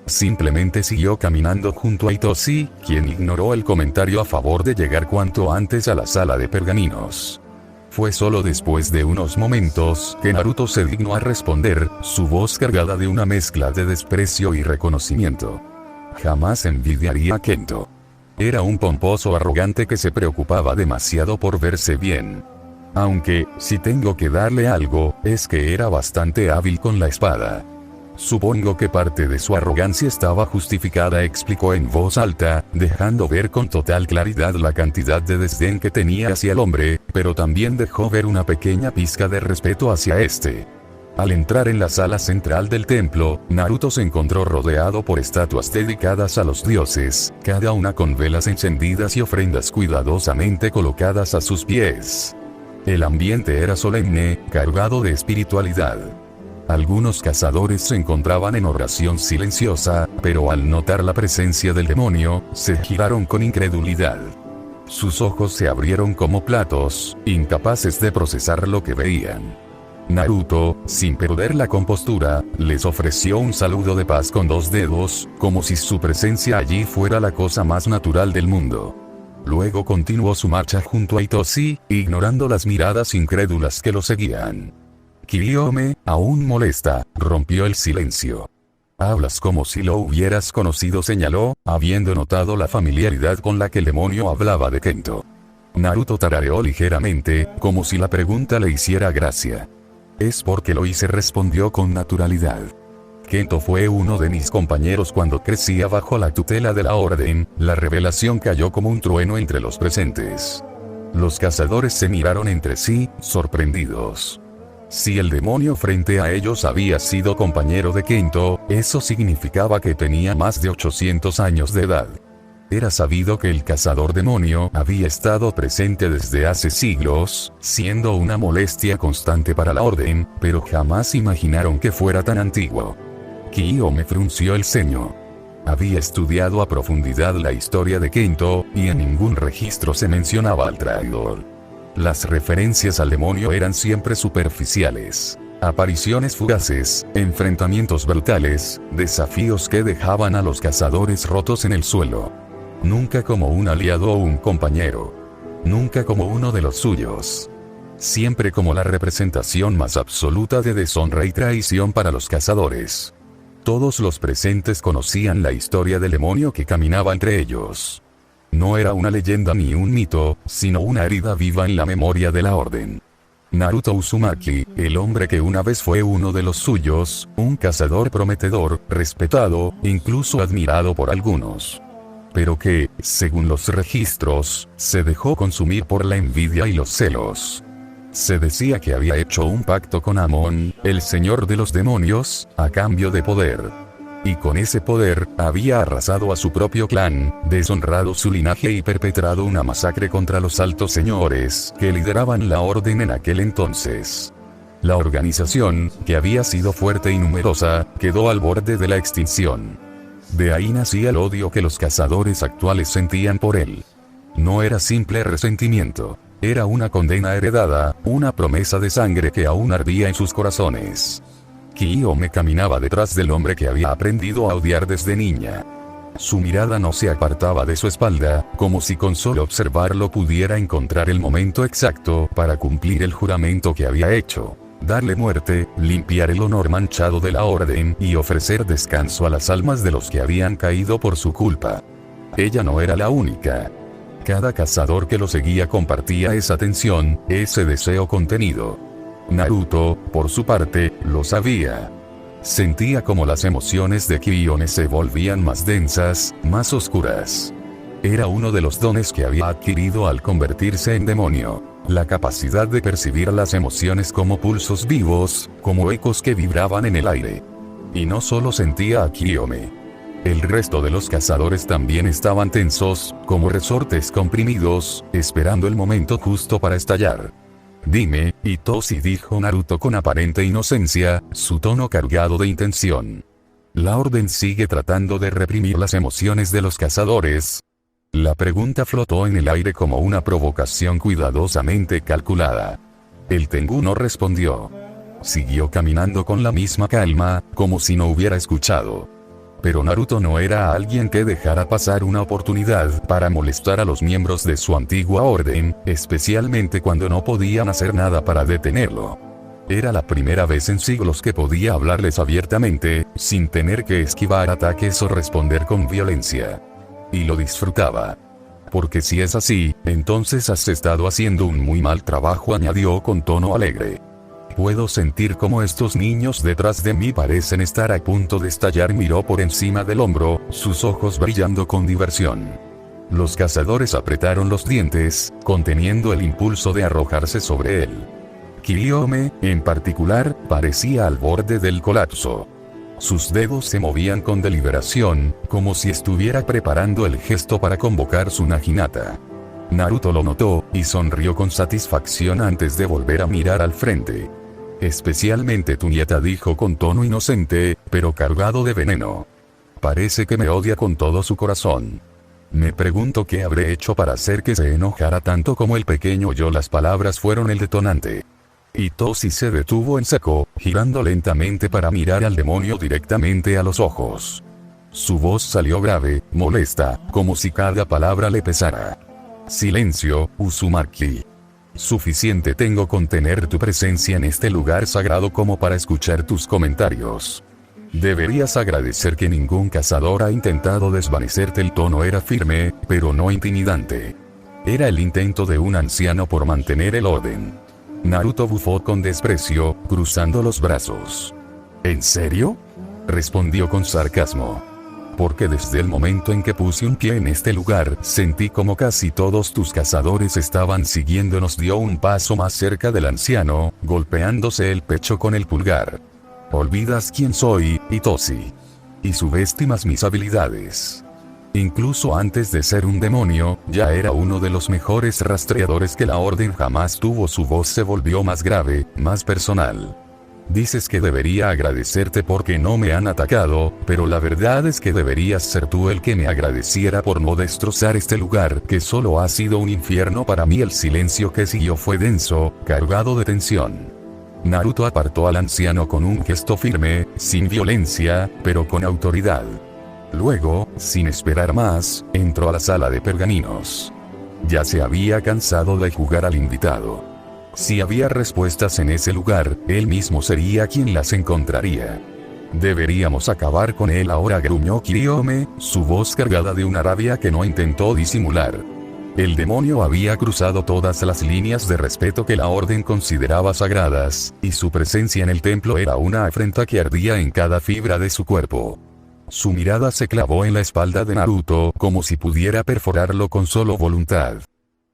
Simplemente siguió caminando junto a Itoshi, quien ignoró el comentario a favor de llegar cuanto antes a la sala de pergaminos. Fue solo después de unos momentos que Naruto se dignó a responder, su voz cargada de una mezcla de desprecio y reconocimiento. Jamás envidiaría a Kento. Era un pomposo arrogante que se preocupaba demasiado por verse bien. Aunque, si tengo que darle algo, es que era bastante hábil con la espada. Supongo que parte de su arrogancia estaba justificada, explicó en voz alta, dejando ver con total claridad la cantidad de desdén que tenía hacia el hombre, pero también dejó ver una pequeña pizca de respeto hacia este. Al entrar en la sala central del templo, Naruto se encontró rodeado por estatuas dedicadas a los dioses, cada una con velas encendidas y ofrendas cuidadosamente colocadas a sus pies. El ambiente era solemne, cargado de espiritualidad. Algunos cazadores se encontraban en oración silenciosa, pero al notar la presencia del demonio, se giraron con incredulidad. Sus ojos se abrieron como platos, incapaces de procesar lo que veían. Naruto, sin perder la compostura, les ofreció un saludo de paz con 2 dedos, como si su presencia allí fuera la cosa más natural del mundo. Luego continuó su marcha junto a Itoshi, ignorando las miradas incrédulas que lo seguían. Kyome, aún molesta, rompió el silencio. Hablas como si lo hubieras conocido, señaló, habiendo notado la familiaridad con la que el demonio hablaba de Kento. Naruto tarareó ligeramente, como si la pregunta le hiciera gracia. Es porque lo hice, respondió con naturalidad. Kento fue uno de mis compañeros cuando crecía bajo la tutela de la orden. La revelación cayó como un trueno entre los presentes. Los cazadores se miraron entre sí, sorprendidos. Si el demonio frente a ellos había sido compañero de Kento, eso significaba que tenía más de 800 años de edad. Era sabido que el cazador demonio había estado presente desde hace siglos, siendo una molestia constante para la orden, pero jamás imaginaron que fuera tan antiguo. Kiyomi frunció el ceño. Había estudiado a profundidad la historia de Kento, y en ningún registro se mencionaba al traidor. Las referencias al demonio eran siempre superficiales. Apariciones fugaces, enfrentamientos brutales, desafíos que dejaban a los cazadores rotos en el suelo. Nunca como un aliado o un compañero. Nunca como uno de los suyos. Siempre como la representación más absoluta de deshonra y traición para los cazadores. Todos los presentes conocían la historia del demonio que caminaba entre ellos. No era una leyenda ni un mito, sino una herida viva en la memoria de la orden. Naruto Uzumaki, el hombre que una vez fue uno de los suyos, un cazador prometedor, respetado, incluso admirado por algunos. Pero que, según los registros, se dejó consumir por la envidia y los celos. Se decía que había hecho un pacto con Amon, el señor de los demonios, a cambio de poder. Y con ese poder, había arrasado a su propio clan, deshonrado su linaje y perpetrado una masacre contra los altos señores que lideraban la orden en aquel entonces. La organización, que había sido fuerte y numerosa, quedó al borde de la extinción. De ahí nacía el odio que los cazadores actuales sentían por él. No era simple resentimiento. Era una condena heredada, una promesa de sangre que aún ardía en sus corazones. Kiyomi caminaba detrás del hombre que había aprendido a odiar desde niña. Su mirada no se apartaba de su espalda, como si con solo observarlo pudiera encontrar el momento exacto para cumplir el juramento que había hecho. Darle muerte, limpiar el honor manchado de la orden y ofrecer descanso a las almas de los que habían caído por su culpa. Ella no era la única. Cada cazador que lo seguía compartía esa tensión, ese deseo contenido. Naruto, por su parte, lo sabía. Sentía como las emociones de Kiyomi se volvían más densas, más oscuras. Era uno de los dones que había adquirido al convertirse en demonio. La capacidad de percibir las emociones como pulsos vivos, como ecos que vibraban en el aire. Y no solo sentía a Kiyomi. El resto de los cazadores también estaban tensos, como resortes comprimidos, esperando el momento justo para estallar. Dime, Itoshi, dijo Naruto con aparente inocencia, su tono cargado de intención. ¿La orden sigue tratando de reprimir las emociones de los cazadores? La pregunta flotó en el aire como una provocación cuidadosamente calculada. El Tengu no respondió. Siguió caminando con la misma calma, como si no hubiera escuchado. Pero Naruto no era alguien que dejara pasar una oportunidad para molestar a los miembros de su antigua orden, especialmente cuando no podían hacer nada para detenerlo. Era la primera vez en siglos que podía hablarles abiertamente, sin tener que esquivar ataques o responder con violencia. Y lo disfrutaba. Porque si es así, entonces has estado haciendo un muy mal trabajo, añadió con tono alegre. Puedo sentir cómo estos niños detrás de mí parecen estar a punto de estallar. Miró por encima del hombro, sus ojos brillando con diversión. Los cazadores apretaron los dientes, conteniendo el impulso de arrojarse sobre él. Kiyomi, en particular, parecía al borde del colapso. Sus dedos se movían con deliberación, como si estuviera preparando el gesto para convocar su Naginata. Naruto lo notó, y sonrió con satisfacción antes de volver a mirar al frente. Especialmente tu nieta, dijo con tono inocente, pero cargado de veneno. Parece que me odia con todo su corazón. Me pregunto qué habré hecho para hacer que se enojara tanto como el pequeño yo. Las palabras fueron el detonante. Itoshi se detuvo en seco, girando lentamente para mirar al demonio directamente a los ojos. Su voz salió grave, molesta, como si cada palabra le pesara. Silencio, Uzumaki. Suficiente tengo con tener tu presencia en este lugar sagrado como para escuchar tus comentarios. Deberías agradecer que ningún cazador ha intentado desvanecerte. El tono era firme, pero no intimidante. Era el intento de un anciano por mantener el orden. Naruto bufó con desprecio, cruzando los brazos. ¿En serio? respondió con sarcasmo. Porque desde el momento en que puse un pie en este lugar, sentí como casi todos tus cazadores estaban siguiéndonos. Dio un paso más cerca del anciano, golpeándose el pecho con el pulgar. Olvidas quién soy, Hitoshi. Y subestimas mis habilidades. Incluso antes de ser un demonio, ya era uno de los mejores rastreadores que la orden jamás tuvo. Su voz se volvió más grave, más personal. Dices que debería agradecerte porque no me han atacado, pero la verdad es que deberías ser tú el que me agradeciera por no destrozar este lugar que solo ha sido un infierno para mí. El silencio que siguió fue denso, cargado de tensión. Naruto apartó al anciano con un gesto firme, sin violencia, pero con autoridad. Luego, sin esperar más, entró a la sala de pergaminos. Ya se había cansado de jugar al invitado. Si había respuestas en ese lugar, él mismo sería quien las encontraría. Deberíamos acabar con él ahora, gruñó Kyriome, su voz cargada de una rabia que no intentó disimular. El demonio había cruzado todas las líneas de respeto que la orden consideraba sagradas, y su presencia en el templo era una afrenta que ardía en cada fibra de su cuerpo. Su mirada se clavó en la espalda de Naruto como si pudiera perforarlo con solo voluntad.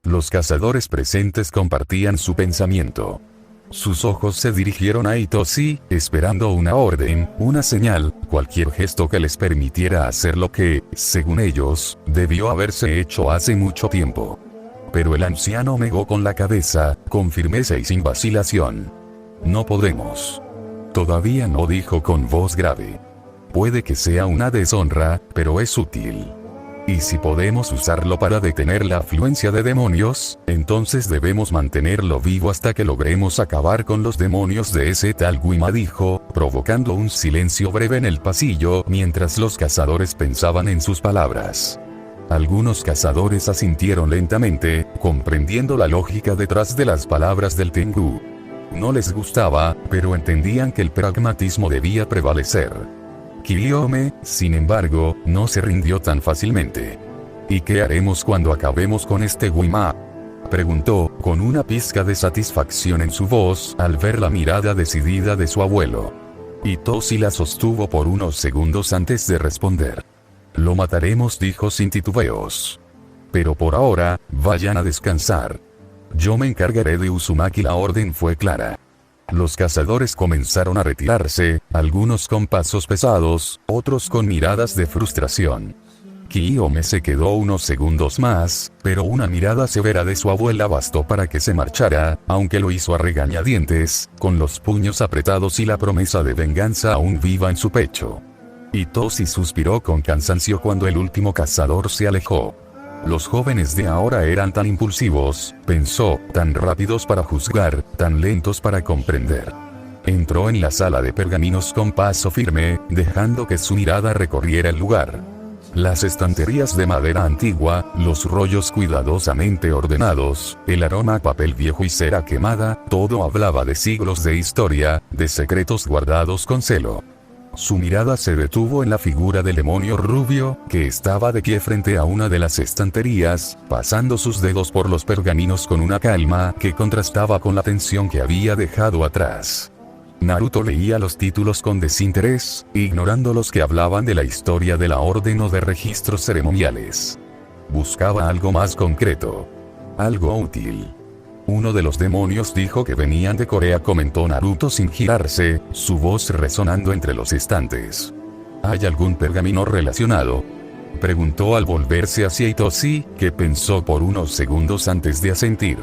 Los cazadores presentes compartían su pensamiento. Sus ojos se dirigieron a Hitoshi, esperando una orden, una señal, cualquier gesto que les permitiera hacer lo que, según ellos, debió haberse hecho hace mucho tiempo. Pero el anciano negó con la cabeza, con firmeza y sin vacilación. No podemos. Todavía no, dijo con voz grave. Puede que sea una deshonra, pero es útil. Y si podemos usarlo para detener la afluencia de demonios, entonces debemos mantenerlo vivo hasta que logremos acabar con los demonios de ese tal Guima, dijo, provocando un silencio breve en el pasillo mientras los cazadores pensaban en sus palabras. Algunos cazadores asintieron lentamente, comprendiendo la lógica detrás de las palabras del Tengu. No les gustaba, pero entendían que el pragmatismo debía prevalecer. Kyriome, sin embargo, no se rindió tan fácilmente. ¿Y qué haremos cuando acabemos con este Guima?, preguntó, con una pizca de satisfacción en su voz al ver la mirada decidida de su abuelo. Hitoshi la sostuvo por unos segundos antes de responder. Lo mataremos, dijo sin titubeos. Pero por ahora, vayan a descansar. Yo me encargaré de Uzumaki. La orden fue clara. Los cazadores comenzaron a retirarse, algunos con pasos pesados, otros con miradas de frustración. Kyriome se quedó unos segundos más, pero una mirada severa de su abuela bastó para que se marchara, aunque lo hizo a regañadientes, con los puños apretados y la promesa de venganza aún viva en su pecho. Hitoshi suspiró con cansancio cuando el último cazador se alejó. Los jóvenes de ahora eran tan impulsivos, pensó, tan rápidos para juzgar, tan lentos para comprender. Entró en la sala de pergaminos con paso firme, dejando que su mirada recorriera el lugar. Las estanterías de madera antigua, los rollos cuidadosamente ordenados, el aroma a papel viejo y cera quemada, todo hablaba de siglos de historia, de secretos guardados con celo. Su mirada se detuvo en la figura del demonio rubio, que estaba de pie frente a una de las estanterías, pasando sus dedos por los pergaminos con una calma que contrastaba con la tensión que había dejado atrás. Naruto leía los títulos con desinterés, ignorando los que hablaban de la historia de la orden o de registros ceremoniales. Buscaba algo más concreto. Algo útil. Uno de los demonios dijo que venían de Corea, comentó Naruto sin girarse, su voz resonando entre los estantes. ¿Hay algún pergamino relacionado?, preguntó al volverse hacia Hitoshi, que pensó por unos segundos antes de asentir.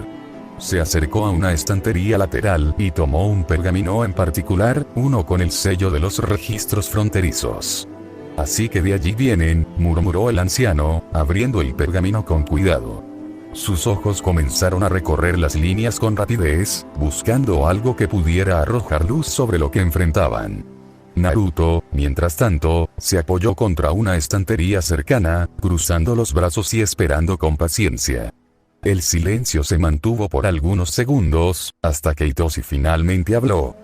Se acercó a una estantería lateral y tomó un pergamino en particular, uno con el sello de los registros fronterizos. Así que de allí vienen, murmuró el anciano, abriendo el pergamino con cuidado. Sus ojos comenzaron a recorrer las líneas con rapidez, buscando algo que pudiera arrojar luz sobre lo que enfrentaban. Naruto, mientras tanto, se apoyó contra una estantería cercana, cruzando los brazos y esperando con paciencia. El silencio se mantuvo por algunos segundos, hasta que Hitoshi finalmente habló.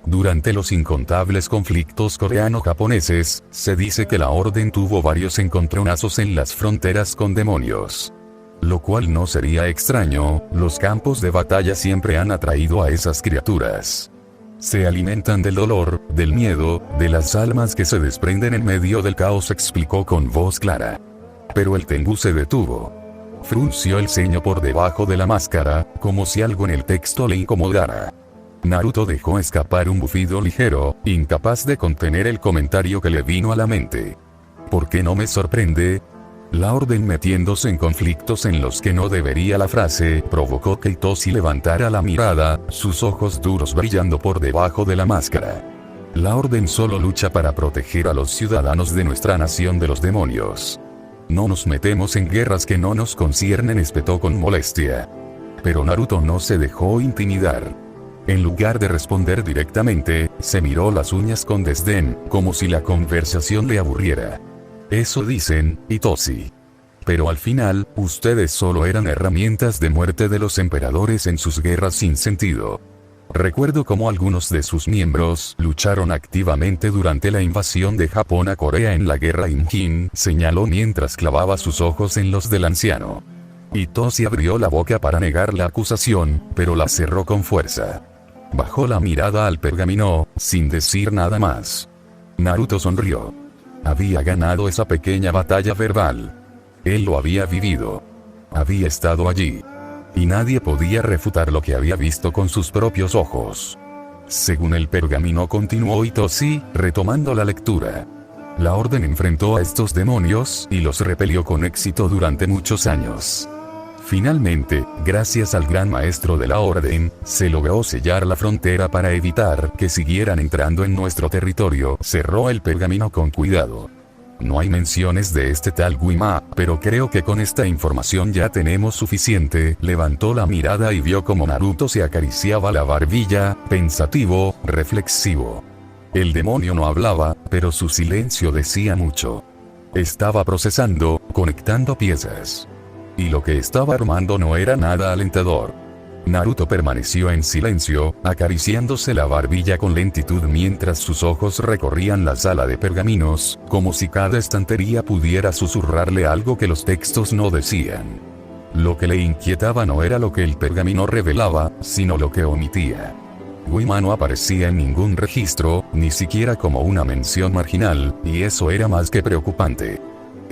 Durante los incontables conflictos coreano-japoneses, se dice que la orden tuvo varios encontronazos en las fronteras con demonios. Lo cual no sería extraño, los campos de batalla siempre han atraído a esas criaturas. Se alimentan del dolor, del miedo, de las almas que se desprenden en medio del caos, explicó con voz clara. Pero el Tengu se detuvo. Frunció el ceño por debajo de la máscara, como si algo en el texto le incomodara. Naruto dejó escapar un bufido ligero, incapaz de contener el comentario que le vino a la mente. ¿Por qué no me sorprende? La orden, metiéndose en conflictos en los que no debería. La frase provocó que Itoshi levantara la mirada, sus ojos duros brillando por debajo de la máscara. La orden solo lucha para proteger a los ciudadanos de nuestra nación de los demonios. No nos metemos en guerras que no nos conciernen, espetó con molestia. Pero Naruto no se dejó intimidar. En lugar de responder directamente, se miró las uñas con desdén, como si la conversación le aburriera. Eso dicen, Itoshi. Pero al final, ustedes solo eran herramientas de muerte de los emperadores en sus guerras sin sentido. Recuerdo cómo algunos de sus miembros lucharon activamente durante la invasión de Japón a Corea en la guerra Imjin, señaló mientras clavaba sus ojos en los del anciano. Itoshi abrió la boca para negar la acusación, pero la cerró con fuerza. Bajó la mirada al pergamino, sin decir nada más. Naruto sonrió. Había ganado esa pequeña batalla verbal. Él lo había vivido. Había estado allí. Y nadie podía refutar lo que había visto con sus propios ojos. Según el pergamino, continuó Itoshi, retomando la lectura. La orden enfrentó a estos demonios y los repelió con éxito durante muchos años. Finalmente, gracias al gran maestro de la orden, se logró sellar la frontera para evitar que siguieran entrando en nuestro territorio. Cerró el pergamino con cuidado. No hay menciones de este tal Guima, pero creo que con esta información ya tenemos suficiente. Levantó la mirada y vio como Naruto se acariciaba la barbilla, pensativo, reflexivo. El demonio no hablaba, pero su silencio decía mucho. Estaba procesando, conectando piezas. Y lo que estaba armando no era nada alentador. Naruto permaneció en silencio, acariciándose la barbilla con lentitud mientras sus ojos recorrían la sala de pergaminos, como si cada estantería pudiera susurrarle algo que los textos no decían. Lo que le inquietaba no era lo que el pergamino revelaba, sino lo que omitía. Guima no aparecía en ningún registro, ni siquiera como una mención marginal, y eso era más que preocupante.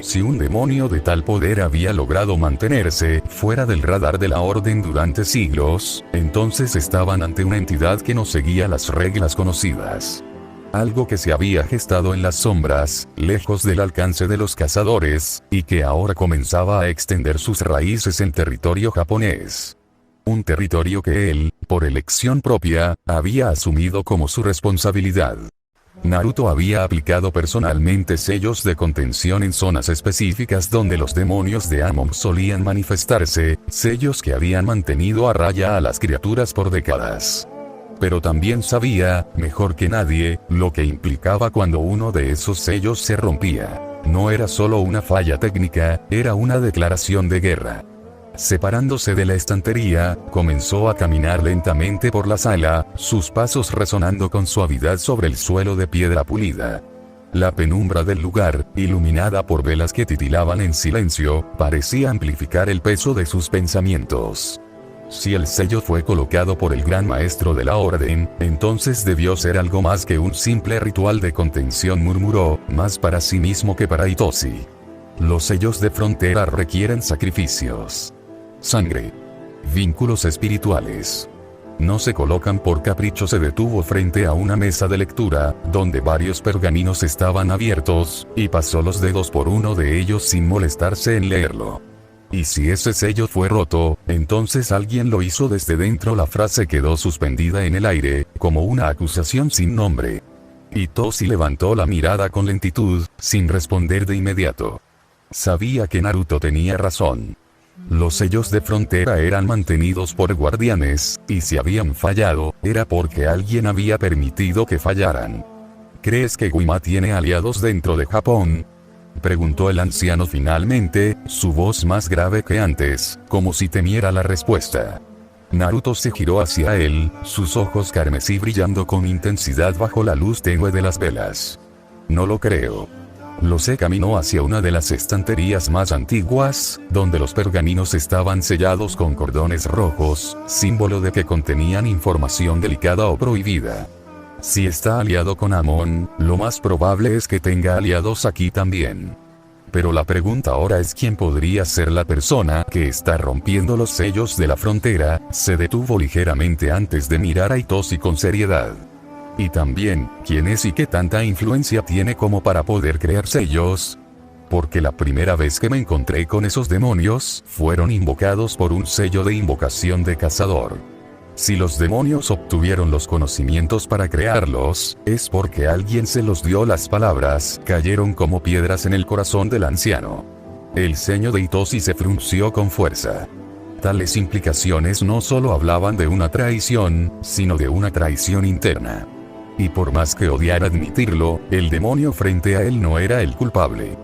Si un demonio de tal poder había logrado mantenerse fuera del radar de la orden durante siglos, entonces estaban ante una entidad que no seguía las reglas conocidas. Algo que se había gestado en las sombras, lejos del alcance de los cazadores, y que ahora comenzaba a extender sus raíces en territorio japonés. Un territorio que él, por elección propia, había asumido como su responsabilidad. Naruto había aplicado personalmente sellos de contención en zonas específicas donde los demonios de Amon solían manifestarse, sellos que habían mantenido a raya a las criaturas por décadas. Pero también sabía, mejor que nadie, lo que implicaba cuando uno de esos sellos se rompía. No era solo una falla técnica, era una declaración de guerra. Separándose de la estantería, comenzó a caminar lentamente por la sala, sus pasos resonando con suavidad sobre el suelo de piedra pulida. La penumbra del lugar, iluminada por velas que titilaban en silencio, parecía amplificar el peso de sus pensamientos. Si el sello fue colocado por el gran maestro de la orden, entonces debió ser algo más que un simple ritual de contención, murmuró, más para sí mismo que para Itoshi. Los sellos de frontera requieren sacrificios. Sangre. Vínculos espirituales. No se colocan por capricho. Se detuvo frente a una mesa de lectura, donde varios pergaminos estaban abiertos, y pasó los dedos por uno de ellos sin molestarse en leerlo. Y si ese sello fue roto, entonces alguien lo hizo desde dentro. La frase quedó suspendida en el aire, como una acusación sin nombre. Itoshi levantó la mirada con lentitud, sin responder de inmediato. Sabía que Naruto tenía razón. Los sellos de frontera eran mantenidos por guardianes, y si habían fallado, era porque alguien había permitido que fallaran. ¿Crees que Guima tiene aliados dentro de Japón?, preguntó el anciano finalmente, su voz más grave que antes, como si temiera la respuesta. Naruto se giró hacia él, sus ojos carmesí brillando con intensidad bajo la luz tenue de las velas. No lo creo. Losé caminó hacia una de las estanterías más antiguas, donde los pergaminos estaban sellados con cordones rojos, símbolo de que contenían información delicada o prohibida. Si está aliado con Amón, lo más probable es que tenga aliados aquí también. Pero la pregunta ahora es quién podría ser la persona que está rompiendo los sellos de la frontera. Se detuvo ligeramente antes de mirar a Itoshi con seriedad. Y también, ¿quién es y qué tanta influencia tiene como para poder crear sellos? Porque la primera vez que me encontré con esos demonios, fueron invocados por un sello de invocación de cazador. Si los demonios obtuvieron los conocimientos para crearlos, es porque alguien se los dio. Las palabras cayeron como piedras en el corazón del anciano. El ceño de Itoshi se frunció con fuerza. Tales implicaciones no solo hablaban de una traición, sino de una traición interna. Y por más que odiara admitirlo, el demonio frente a él no era el culpable.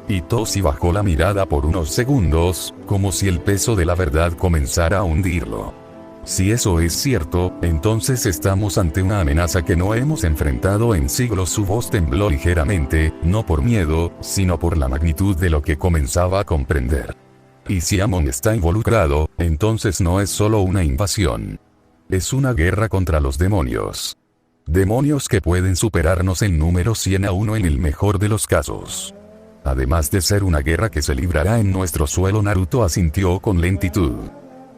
Itoshi bajó la mirada por unos segundos, como si el peso de la verdad comenzara a hundirlo. Si eso es cierto, entonces estamos ante una amenaza que no hemos enfrentado en siglos. Su voz tembló ligeramente, no por miedo, sino por la magnitud de lo que comenzaba a comprender. Y si Amon está involucrado, entonces no es solo una invasión. Es una guerra contra los demonios. Demonios que pueden superarnos en número 100 a 1 en el mejor de los casos. Además de ser una guerra que se librará en nuestro suelo. Naruto asintió con lentitud.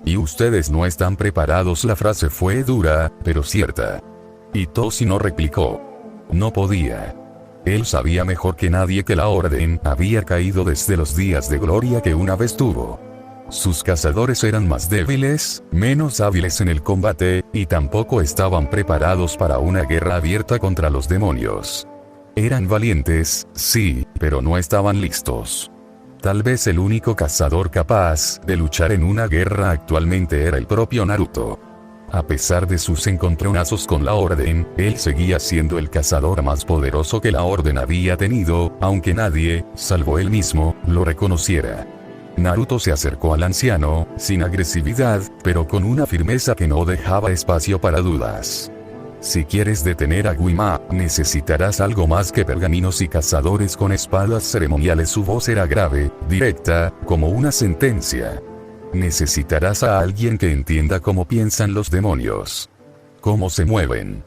Y ustedes no están preparados. La frase fue dura, pero cierta. Itoshi no replicó. No podía. Él sabía mejor que nadie que la orden había caído desde los días de gloria que una vez tuvo. Sus cazadores eran más débiles, menos hábiles en el combate, y tampoco estaban preparados para una guerra abierta contra los demonios. Eran valientes, sí, pero no estaban listos. Tal vez el único cazador capaz de luchar en una guerra actualmente era el propio Naruto. A pesar de sus encontronazos con la Orden, él seguía siendo el cazador más poderoso que la Orden había tenido, aunque nadie, salvo él mismo, lo reconociera. Naruto se acercó al anciano, sin agresividad, pero con una firmeza que no dejaba espacio para dudas. Si quieres detener a Guima, necesitarás algo más que pergaminos y cazadores con espadas ceremoniales. Su voz era grave, directa, como una sentencia. Necesitarás a alguien que entienda cómo piensan los demonios. Cómo se mueven.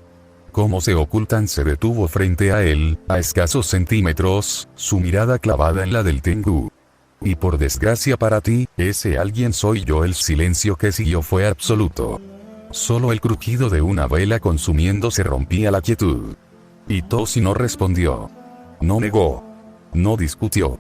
Cómo se ocultan. Se detuvo frente a él, a escasos centímetros, su mirada clavada en la del Tengu. Y por desgracia para ti, ese alguien soy yo. El silencio que siguió fue absoluto. Solo el crujido de una vela consumiéndose rompía la quietud. Itoshi no respondió. No negó. No discutió.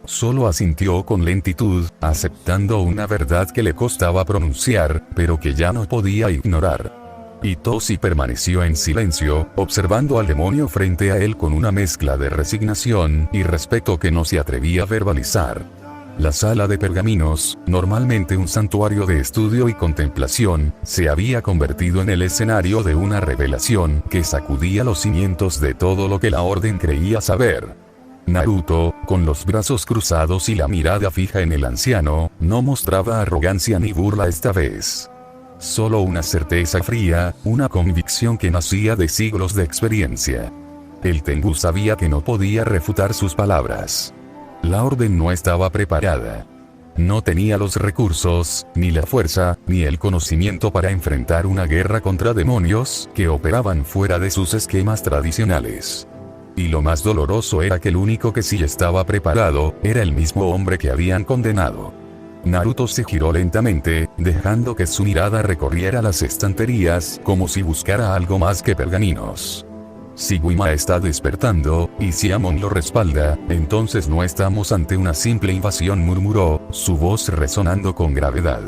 Solo asintió con lentitud, aceptando una verdad que le costaba pronunciar, pero que ya no podía ignorar. Itoshi permaneció en silencio, observando al demonio frente a él con una mezcla de resignación y respeto que no se atrevía a verbalizar. La sala de pergaminos, normalmente un santuario de estudio y contemplación, se había convertido en el escenario de una revelación que sacudía los cimientos de todo lo que la Orden creía saber. Naruto, con los brazos cruzados y la mirada fija en el anciano, no mostraba arrogancia ni burla esta vez. Solo una certeza fría, una convicción que nacía de siglos de experiencia. El Tengu sabía que no podía refutar sus palabras. La Orden no estaba preparada. No tenía los recursos, ni la fuerza, ni el conocimiento para enfrentar una guerra contra demonios que operaban fuera de sus esquemas tradicionales. Y lo más doloroso era que el único que sí estaba preparado, era el mismo hombre que habían condenado. Naruto se giró lentamente, dejando que su mirada recorriera las estanterías, como si buscara algo más que pergaminos. Si Guima está despertando, y si Amon lo respalda, entonces no estamos ante una simple invasión, murmuró, su voz resonando con gravedad.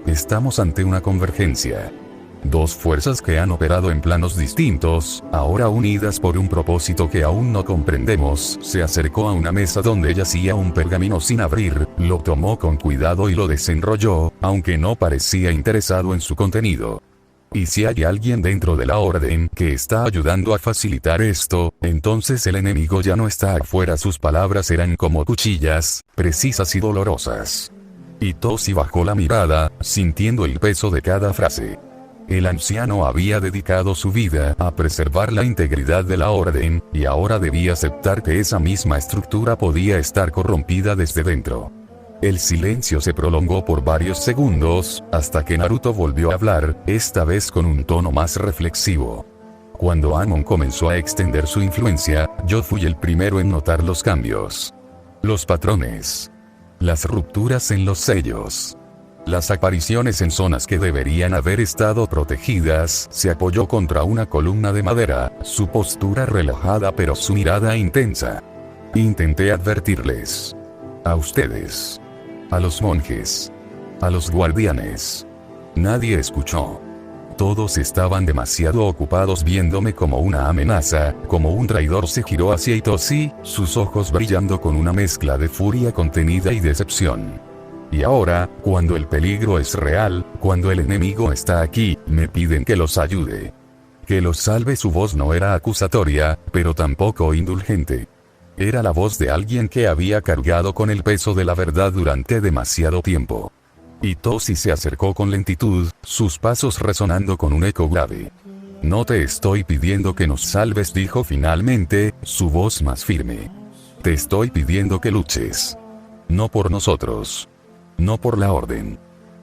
Estamos ante una convergencia. Dos fuerzas que han operado en planos distintos, ahora unidas por un propósito que aún no comprendemos. Se acercó a una mesa donde yacía un pergamino sin abrir, lo tomó con cuidado y lo desenrolló, aunque no parecía interesado en su contenido. Y si hay alguien dentro de la Orden que está ayudando a facilitar esto, entonces el enemigo ya no está afuera. Sus palabras eran como cuchillas, precisas y dolorosas. Itoshi bajó la mirada, sintiendo el peso de cada frase. El anciano había dedicado su vida a preservar la integridad de la orden, y ahora debía aceptar que esa misma estructura podía estar corrompida desde dentro. El silencio se prolongó por varios segundos, hasta que Naruto volvió a hablar, esta vez con un tono más reflexivo. Cuando Amon comenzó a extender su influencia, yo fui el primero en notar los cambios. Los patrones. Las rupturas en los sellos. Las apariciones en zonas que deberían haber estado protegidas. Se apoyó contra una columna de madera, su postura relajada pero su mirada intensa. Intenté advertirles. A ustedes. A los monjes. A los guardianes. Nadie escuchó. Todos estaban demasiado ocupados viéndome como una amenaza, como un traidor. Se giró hacia Itoshi, sus ojos brillando con una mezcla de furia contenida y decepción. Y ahora, cuando el peligro es real, cuando el enemigo está aquí, me piden que los ayude. Que los salve. Su voz no era acusatoria, pero tampoco indulgente. Era la voz de alguien que había cargado con el peso de la verdad durante demasiado tiempo. Itoshi se acercó con lentitud, sus pasos resonando con un eco grave. No te estoy pidiendo que nos salves, dijo finalmente, su voz más firme. Te estoy pidiendo que luches. No por nosotros. No por la orden.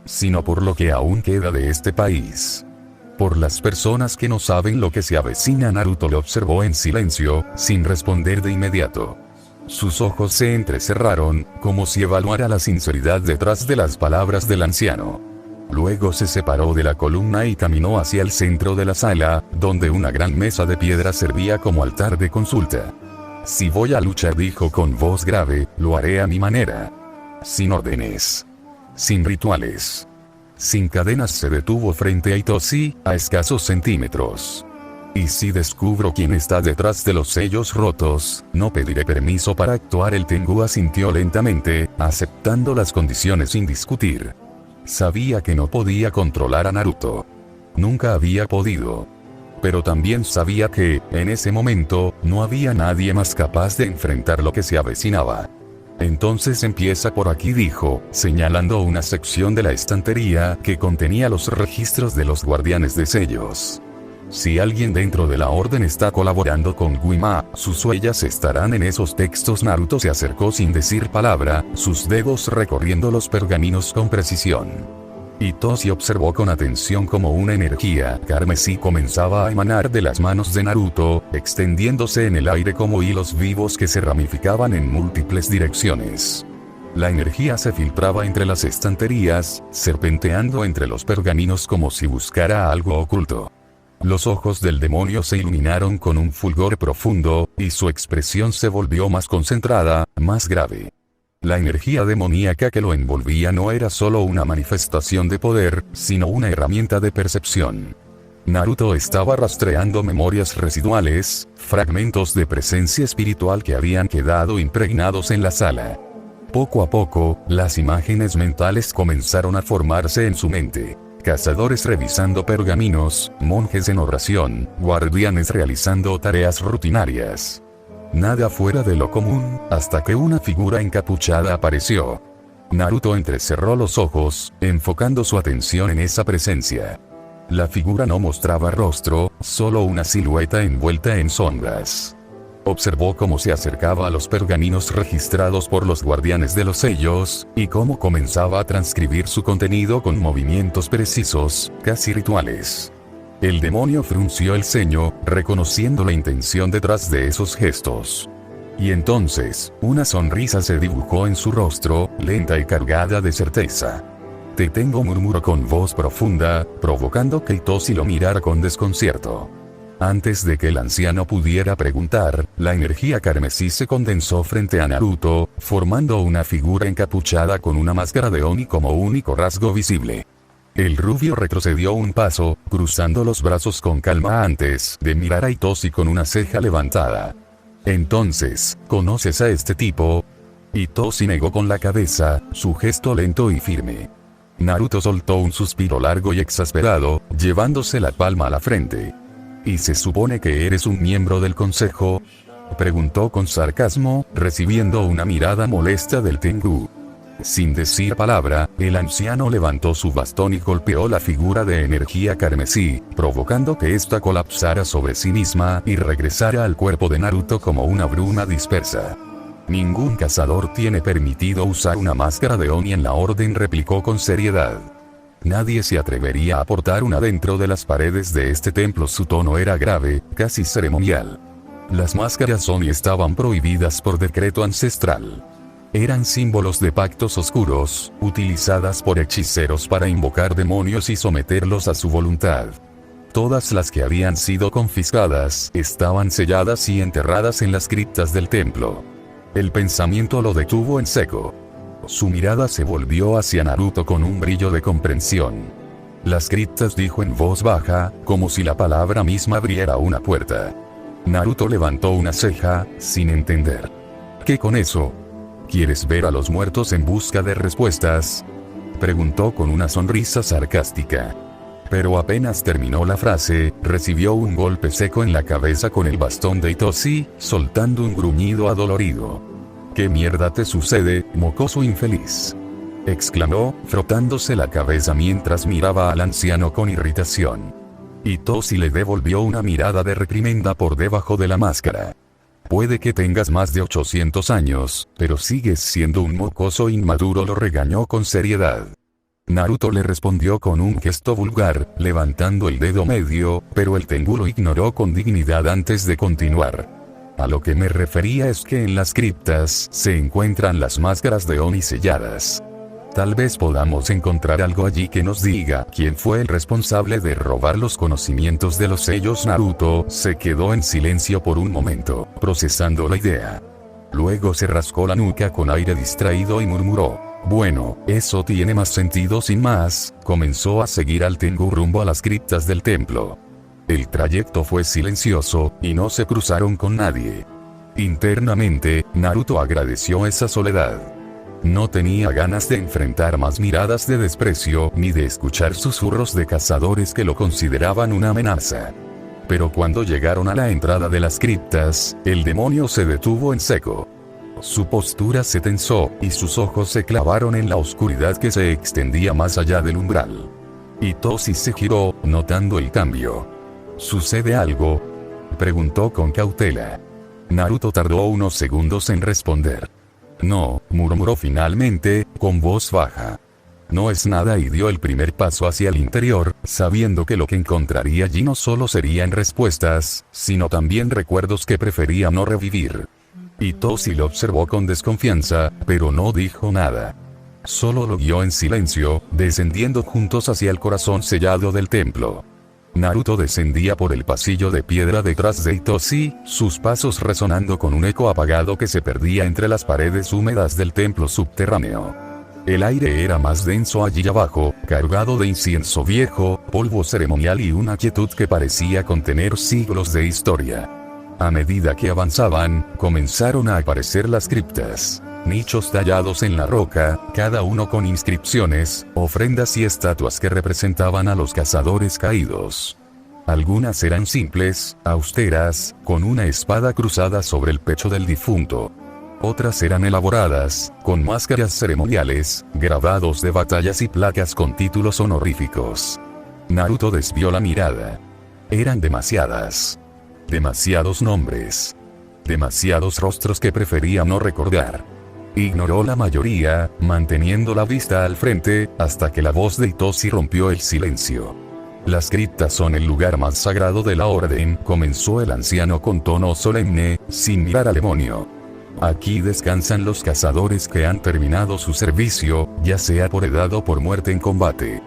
Sino por lo que aún queda de este país. Por las personas que no saben lo que se avecina. Naruto le observó en silencio, sin responder de inmediato. Sus ojos se entrecerraron, como si evaluara la sinceridad detrás de las palabras del anciano. Luego se separó de la columna y caminó hacia el centro de la sala, donde una gran mesa de piedra servía como altar de consulta. Si voy a luchar, dijo con voz grave, lo haré a mi manera. Sin órdenes. Sin rituales. Sin cadenas. Se detuvo frente a Itoshi, a escasos centímetros. Y si descubro quién está detrás de los sellos rotos, no pediré permiso para actuar. El Tengu asintió lentamente, aceptando las condiciones sin discutir. Sabía que no podía controlar a Naruto. Nunca había podido. Pero también sabía que, en ese momento, no había nadie más capaz de enfrentar lo que se avecinaba. Entonces empieza por aquí, dijo, señalando una sección de la estantería que contenía los registros de los guardianes de sellos. Si alguien dentro de la orden está colaborando con Guima, sus huellas estarán en esos textos. Naruto se acercó sin decir palabra, sus dedos recorriendo los pergaminos con precisión. Itoshi observó con atención como una energía carmesí comenzaba a emanar de las manos de Naruto, extendiéndose en el aire como hilos vivos que se ramificaban en múltiples direcciones. La energía se filtraba entre las estanterías, serpenteando entre los pergaminos como si buscara algo oculto. Los ojos del demonio se iluminaron con un fulgor profundo, y su expresión se volvió más concentrada, más grave. La energía demoníaca que lo envolvía no era solo una manifestación de poder, sino una herramienta de percepción. Naruto estaba rastreando memorias residuales, fragmentos de presencia espiritual que habían quedado impregnados en la sala. Poco a poco, las imágenes mentales comenzaron a formarse en su mente. Cazadores revisando pergaminos, monjes en oración, guardianes realizando tareas rutinarias. Nada fuera de lo común, hasta que una figura encapuchada apareció. Naruto entrecerró los ojos, enfocando su atención en esa presencia. La figura no mostraba rostro, solo una silueta envuelta en sombras. Observó cómo se acercaba a los pergaminos registrados por los guardianes de los sellos, y cómo comenzaba a transcribir su contenido con movimientos precisos, casi rituales. El demonio frunció el ceño, reconociendo la intención detrás de esos gestos. Y entonces, una sonrisa se dibujó en su rostro, lenta y cargada de certeza. Te tengo, murmuró con voz profunda, provocando que Itoshi lo mirara con desconcierto. Antes de que el anciano pudiera preguntar, la energía carmesí se condensó frente a Naruto, formando una figura encapuchada con una máscara de Oni como único rasgo visible. El rubio retrocedió un paso, cruzando los brazos con calma antes de mirar a Itoshi con una ceja levantada. Entonces, ¿conoces a este tipo? Itoshi negó con la cabeza, su gesto lento y firme. Naruto soltó un suspiro largo y exasperado, llevándose la palma a la frente. ¿Y se supone que eres un miembro del consejo?, preguntó con sarcasmo, recibiendo una mirada molesta del Tengu. Sin decir palabra, el anciano levantó su bastón y golpeó la figura de energía carmesí, provocando que ésta colapsara sobre sí misma y regresara al cuerpo de Naruto como una bruma dispersa. Ningún cazador tiene permitido usar una máscara de Oni en la orden, replicó con seriedad. Nadie se atrevería a portar una dentro de las paredes de este templo. Su tono era grave, casi ceremonial. Las máscaras Oni estaban prohibidas por decreto ancestral. Eran símbolos de pactos oscuros, utilizadas por hechiceros para invocar demonios y someterlos a su voluntad. Todas las que habían sido confiscadas estaban selladas y enterradas en las criptas del templo. El pensamiento lo detuvo en seco. Su mirada se volvió hacia Naruto con un brillo de comprensión. Las criptas, dijo en voz baja, como si la palabra misma abriera una puerta. Naruto levantó una ceja, sin entender. ¿Qué con eso? ¿Quieres ver a los muertos en busca de respuestas?, preguntó con una sonrisa sarcástica. Pero apenas terminó la frase, recibió un golpe seco en la cabeza con el bastón de Itoshi, soltando un gruñido adolorido. ¿Qué mierda te sucede, mocoso infeliz?, exclamó, frotándose la cabeza mientras miraba al anciano con irritación. Itoshi le devolvió una mirada de reprimenda por debajo de la máscara. Puede que tengas más de 800 años, pero sigues siendo un mocoso inmaduro, lo regañó con seriedad. Naruto le respondió con un gesto vulgar, levantando el dedo medio, pero el Tengu lo ignoró con dignidad antes de continuar. A lo que me refería es que en las criptas se encuentran las máscaras de Oni selladas. Tal vez podamos encontrar algo allí que nos diga quién fue el responsable de robar los conocimientos de los sellos. Naruto se quedó en silencio por un momento, procesando la idea. Luego se rascó la nuca con aire distraído y murmuró: bueno, eso tiene más sentido. Sin más, comenzó a seguir al Tengu rumbo a las criptas del templo. El trayecto fue silencioso, y no se cruzaron con nadie. Internamente, Naruto agradeció esa soledad. No tenía ganas de enfrentar más miradas de desprecio, ni de escuchar susurros de cazadores que lo consideraban una amenaza. Pero cuando llegaron a la entrada de las criptas, el demonio se detuvo en seco. Su postura se tensó, y sus ojos se clavaron en la oscuridad que se extendía más allá del umbral. Itoshi se giró, notando el cambio. ¿Sucede algo?, preguntó con cautela. Naruto tardó unos segundos en responder. No, murmuró finalmente, con voz baja. No es nada, y dio el primer paso hacia el interior, sabiendo que lo que encontraría allí no solo serían respuestas, sino también recuerdos que prefería no revivir. Itoshi lo observó con desconfianza, pero no dijo nada. Solo lo guió en silencio, descendiendo juntos hacia el corazón sellado del templo. Naruto descendía por el pasillo de piedra detrás de Itoshi, sus pasos resonando con un eco apagado que se perdía entre las paredes húmedas del templo subterráneo. El aire era más denso allí abajo, cargado de incienso viejo, polvo ceremonial y una quietud que parecía contener siglos de historia. A medida que avanzaban, comenzaron a aparecer las criptas. Nichos tallados en la roca, cada uno con inscripciones, ofrendas y estatuas que representaban a los cazadores caídos. Algunas eran simples, austeras, con una espada cruzada sobre el pecho del difunto. Otras eran elaboradas, con máscaras ceremoniales, grabados de batallas y placas con títulos honoríficos. Naruto desvió la mirada. Eran demasiadas. Demasiados nombres. Demasiados rostros que prefería no recordar. Ignoró la mayoría, manteniendo la vista al frente, hasta que la voz de Itoshi rompió el silencio. Las criptas son el lugar más sagrado de la orden, comenzó el anciano con tono solemne, sin mirar al demonio. Aquí descansan los cazadores que han terminado su servicio, ya sea por edad o por muerte en combate.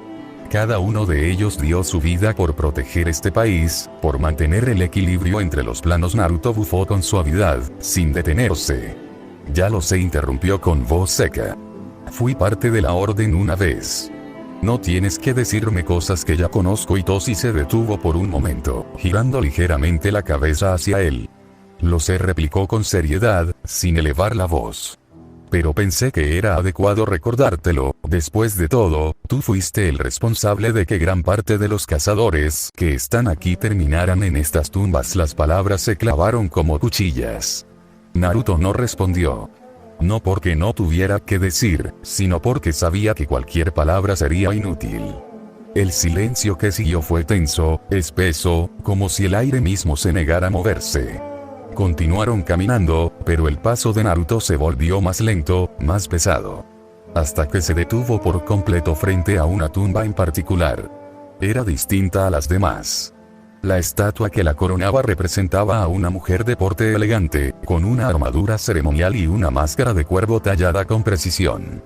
Cada uno de ellos dio su vida por proteger este país, por mantener el equilibrio entre los planos. Naruto bufó con suavidad, sin detenerse. Ya lo sé, interrumpió con voz seca. Fui parte de la orden una vez. No tienes que decirme cosas que ya conozco. Itoshi se detuvo por un momento, girando ligeramente la cabeza hacia él. Lo sé, replicó con seriedad, sin elevar la voz. Pero pensé que era adecuado recordártelo. Después de todo, tú fuiste el responsable de que gran parte de los cazadores que están aquí terminaran en estas tumbas. Las palabras se clavaron como cuchillas. Naruto no respondió. No porque no tuviera que decir, sino porque sabía que cualquier palabra sería inútil. El silencio que siguió fue tenso, espeso, como si el aire mismo se negara a moverse. Continuaron caminando, pero el paso de Naruto se volvió más lento, más pesado. Hasta que se detuvo por completo frente a una tumba en particular. Era distinta a las demás. La estatua que la coronaba representaba a una mujer de porte elegante, con una armadura ceremonial y una máscara de cuervo tallada con precisión.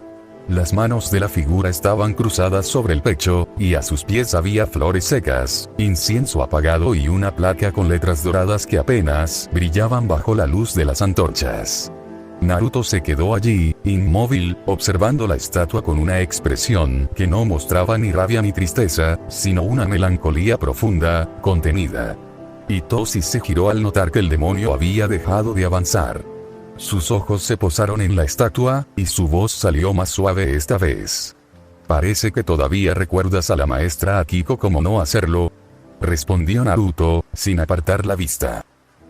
Las manos de la figura estaban cruzadas sobre el pecho, y a sus pies había flores secas, incienso apagado y una placa con letras doradas que apenas brillaban bajo la luz de las antorchas. Naruto se quedó allí, inmóvil, observando la estatua con una expresión que no mostraba ni rabia ni tristeza, sino una melancolía profunda, contenida. Itoshi se giró al notar que el demonio había dejado de avanzar. Sus ojos se posaron en la estatua, y su voz salió más suave esta vez. «Parece que todavía recuerdas a la maestra Akiko, ¿cómo no hacerlo?», respondió Naruto, sin apartar la vista.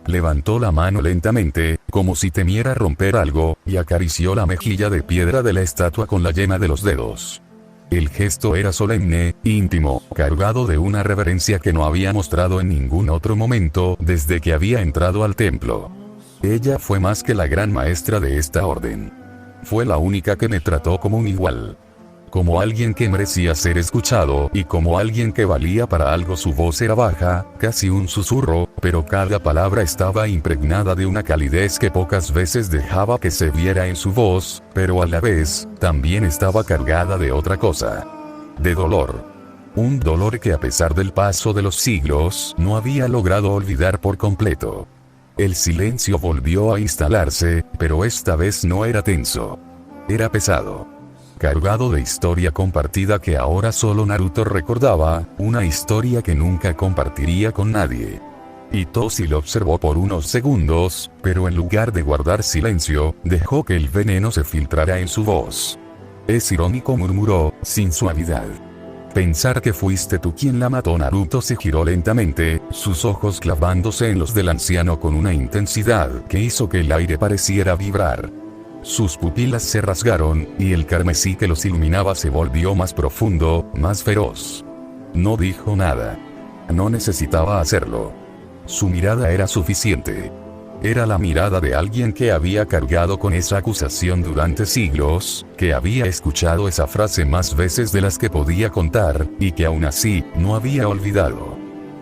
Levantó la mano lentamente, como si temiera romper algo, y acarició la mejilla de piedra de la estatua con la yema de los dedos. El gesto era solemne, íntimo, cargado de una reverencia que no había mostrado en ningún otro momento desde que había entrado al templo. Ella fue más que la gran maestra de esta orden. Fue la única que me trató como un igual. Como alguien que merecía ser escuchado y como alguien que valía para algo. Su voz era baja, casi un susurro, pero cada palabra estaba impregnada de una calidez que pocas veces dejaba que se viera en su voz, pero a la vez, también estaba cargada de otra cosa. De dolor. Un dolor que a pesar del paso de los siglos, no había logrado olvidar por completo. El silencio volvió a instalarse, pero esta vez no era tenso. Era pesado. Cargado de historia compartida que ahora solo Naruto recordaba, una historia que nunca compartiría con nadie. Itoshi lo observó por unos segundos, pero en lugar de guardar silencio, dejó que el veneno se filtrara en su voz. «Es irónico», murmuró, sin suavidad. «Pensar que fuiste tú quien la mató». Naruto se giró lentamente, sus ojos clavándose en los del anciano con una intensidad que hizo que el aire pareciera vibrar. Sus pupilas se rasgaron, y el carmesí que los iluminaba se volvió más profundo, más feroz. No dijo nada. No necesitaba hacerlo. Su mirada era suficiente. Era la mirada de alguien que había cargado con esa acusación durante siglos, que había escuchado esa frase más veces de las que podía contar, y que aún así, no había olvidado.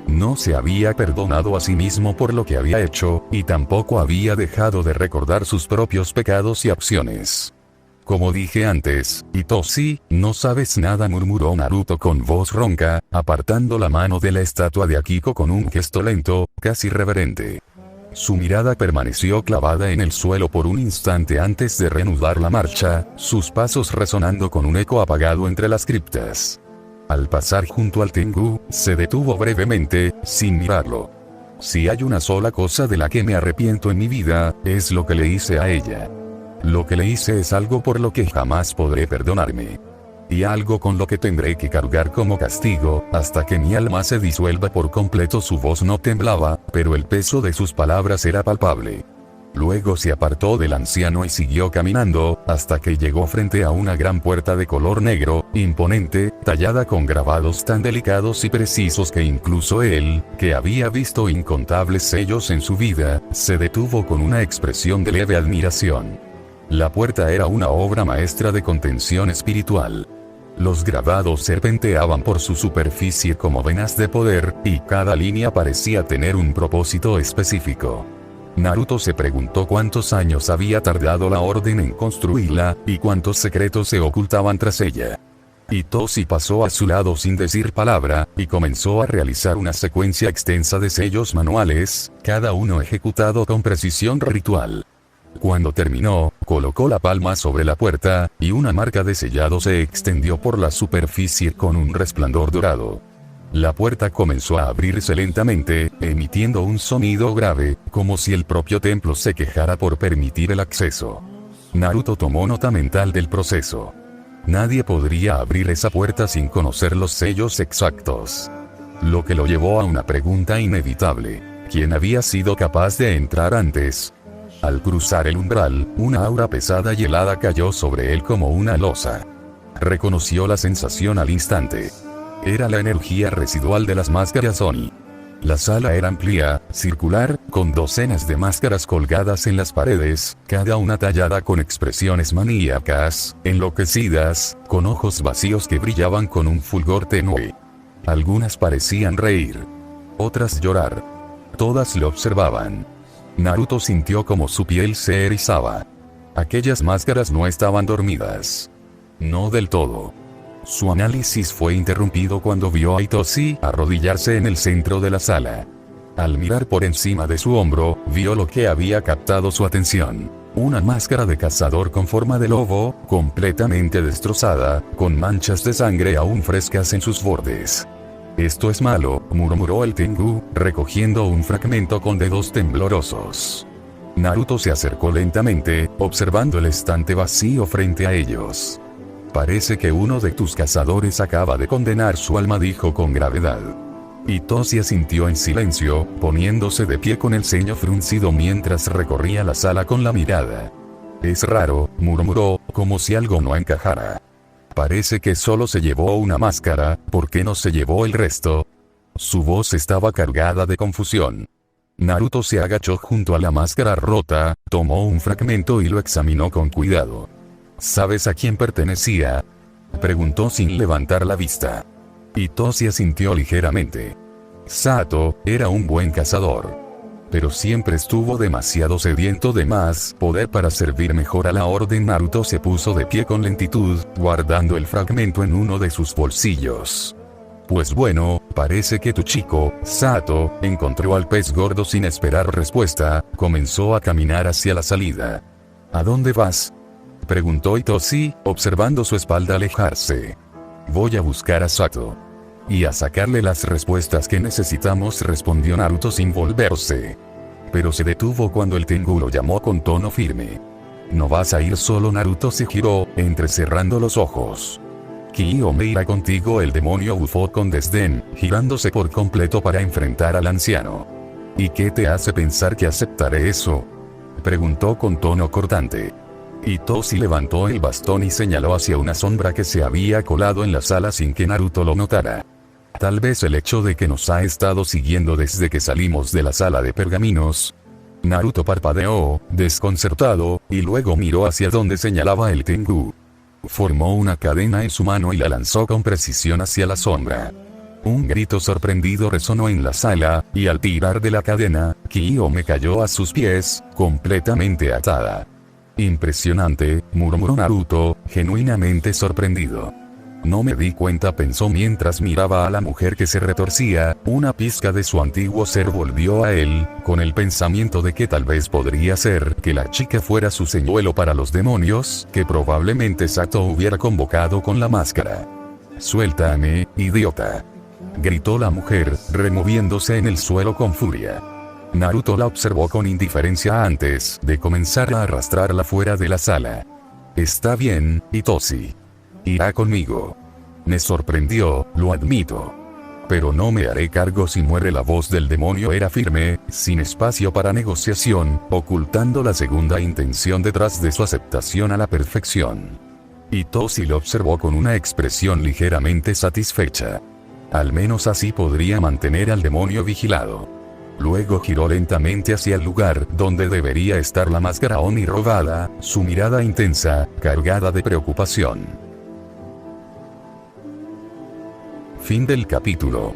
No se había perdonado a sí mismo por lo que había hecho, y tampoco había dejado de recordar sus propios pecados y acciones. «Como dije antes, Itoshi, no sabes nada», murmuró Naruto con voz ronca, apartando la mano de la estatua de Akiko con un gesto lento, casi reverente. Su mirada permaneció clavada en el suelo por un instante antes de reanudar la marcha, sus pasos resonando con un eco apagado entre las criptas. Al pasar junto al Tengu, se detuvo brevemente, sin mirarlo. «Si hay una sola cosa de la que me arrepiento en mi vida, es lo que le hice a ella. Lo que le hice es algo por lo que jamás podré perdonarme. Y algo con lo que tendré que cargar como castigo, hasta que mi alma se disuelva por completo». Su voz no temblaba, pero el peso de sus palabras era palpable. Luego se apartó del anciano y siguió caminando, hasta que llegó frente a una gran puerta de color negro, imponente, tallada con grabados tan delicados y precisos que incluso él, que había visto incontables sellos en su vida, se detuvo con una expresión de leve admiración. La puerta era una obra maestra de contención espiritual. Los grabados serpenteaban por su superficie como venas de poder, y cada línea parecía tener un propósito específico. Naruto se preguntó cuántos años había tardado la orden en construirla, y cuántos secretos se ocultaban tras ella. Itoshi pasó a su lado sin decir palabra, y comenzó a realizar una secuencia extensa de sellos manuales, cada uno ejecutado con precisión ritual. Cuando terminó, colocó la palma sobre la puerta, y una marca de sellado se extendió por la superficie con un resplandor dorado. La puerta comenzó a abrirse lentamente, emitiendo un sonido grave, como si el propio templo se quejara por permitir el acceso. Naruto tomó nota mental del proceso. Nadie podría abrir esa puerta sin conocer los sellos exactos. Lo que lo llevó a una pregunta inevitable. ¿Quién había sido capaz de entrar antes? Al cruzar el umbral, una aura pesada y helada cayó sobre él como una losa. Reconoció la sensación al instante. Era la energía residual de las máscaras Oni. La sala era amplia, circular, con docenas de máscaras colgadas en las paredes, cada una tallada con expresiones maníacas, enloquecidas, con ojos vacíos que brillaban con un fulgor tenue. Algunas parecían reír. Otras llorar. Todas lo observaban. Naruto sintió como su piel se erizaba. Aquellas máscaras no estaban dormidas. No del todo. Su análisis fue interrumpido cuando vio a Itoshi arrodillarse en el centro de la sala. Al mirar por encima de su hombro, vio lo que había captado su atención. Una máscara de cazador con forma de lobo, completamente destrozada, con manchas de sangre aún frescas en sus bordes. «Esto es malo», murmuró el Tengu, recogiendo un fragmento con dedos temblorosos. Naruto se acercó lentamente, observando el estante vacío frente a ellos. «Parece que uno de tus cazadores acaba de condenar su alma», dijo con gravedad. Itoshi asintió en silencio, poniéndose de pie con el ceño fruncido mientras recorría la sala con la mirada. «Es raro», murmuró, como si algo no encajara. «Parece que solo se llevó una máscara, ¿por qué no se llevó el resto?» Su voz estaba cargada de confusión. Naruto se agachó junto a la máscara rota, tomó un fragmento y lo examinó con cuidado. «¿Sabes a quién pertenecía?», preguntó sin levantar la vista. Itoshi asintió ligeramente. Sato era un buen cazador, pero siempre estuvo demasiado sediento de más poder para servir mejor a la orden. Naruto se puso de pie con lentitud, guardando el fragmento en uno de sus bolsillos. «Pues bueno, parece que tu chico, Sato, encontró al pez gordo». Sin esperar respuesta, comenzó a caminar hacia la salida. «¿A dónde vas?», preguntó Itoshi, observando su espalda alejarse. «Voy a buscar a Sato. Y a sacarle las respuestas que necesitamos», respondió Naruto sin volverse. Pero se detuvo cuando el Tengu lo llamó con tono firme. «¿No vas a ir solo?». Naruto se giró, entrecerrando los ojos. «Kyo me irá contigo». El demonio bufó con desdén, girándose por completo para enfrentar al anciano. «¿Y qué te hace pensar que aceptaré eso?», preguntó con tono cortante. Itoshi levantó el bastón y señaló hacia una sombra que se había colado en la sala sin que Naruto lo notara. «Tal vez el hecho de que nos ha estado siguiendo desde que salimos de la sala de pergaminos». Naruto parpadeó, desconcertado, y luego miró hacia donde señalaba el Tengu. Formó una cadena en su mano y la lanzó con precisión hacia la sombra. Un grito sorprendido resonó en la sala, y al tirar de la cadena, Kyome cayó a sus pies, completamente atada. «Impresionante», murmuró Naruto, genuinamente sorprendido. «No me di cuenta», pensó mientras miraba a la mujer que se retorcía. Una pizca de su antiguo ser volvió a él, con el pensamiento de que tal vez podría ser que la chica fuera su señuelo para los demonios, que probablemente Sato hubiera convocado con la máscara. «Suéltame, idiota», gritó la mujer, removiéndose en el suelo con furia. Naruto la observó con indiferencia antes de comenzar a arrastrarla fuera de la sala. «Está bien, Itoshi. Irá conmigo. Me sorprendió, lo admito. Pero no me haré cargo si muere». La voz del demonio era firme, sin espacio para negociación, ocultando la segunda intención detrás de su aceptación a la perfección. Itoshi lo observó con una expresión ligeramente satisfecha. Al menos así podría mantener al demonio vigilado. Luego giró lentamente hacia el lugar donde debería estar la máscara Oni robada, su mirada intensa, cargada de preocupación. Fin del capítulo.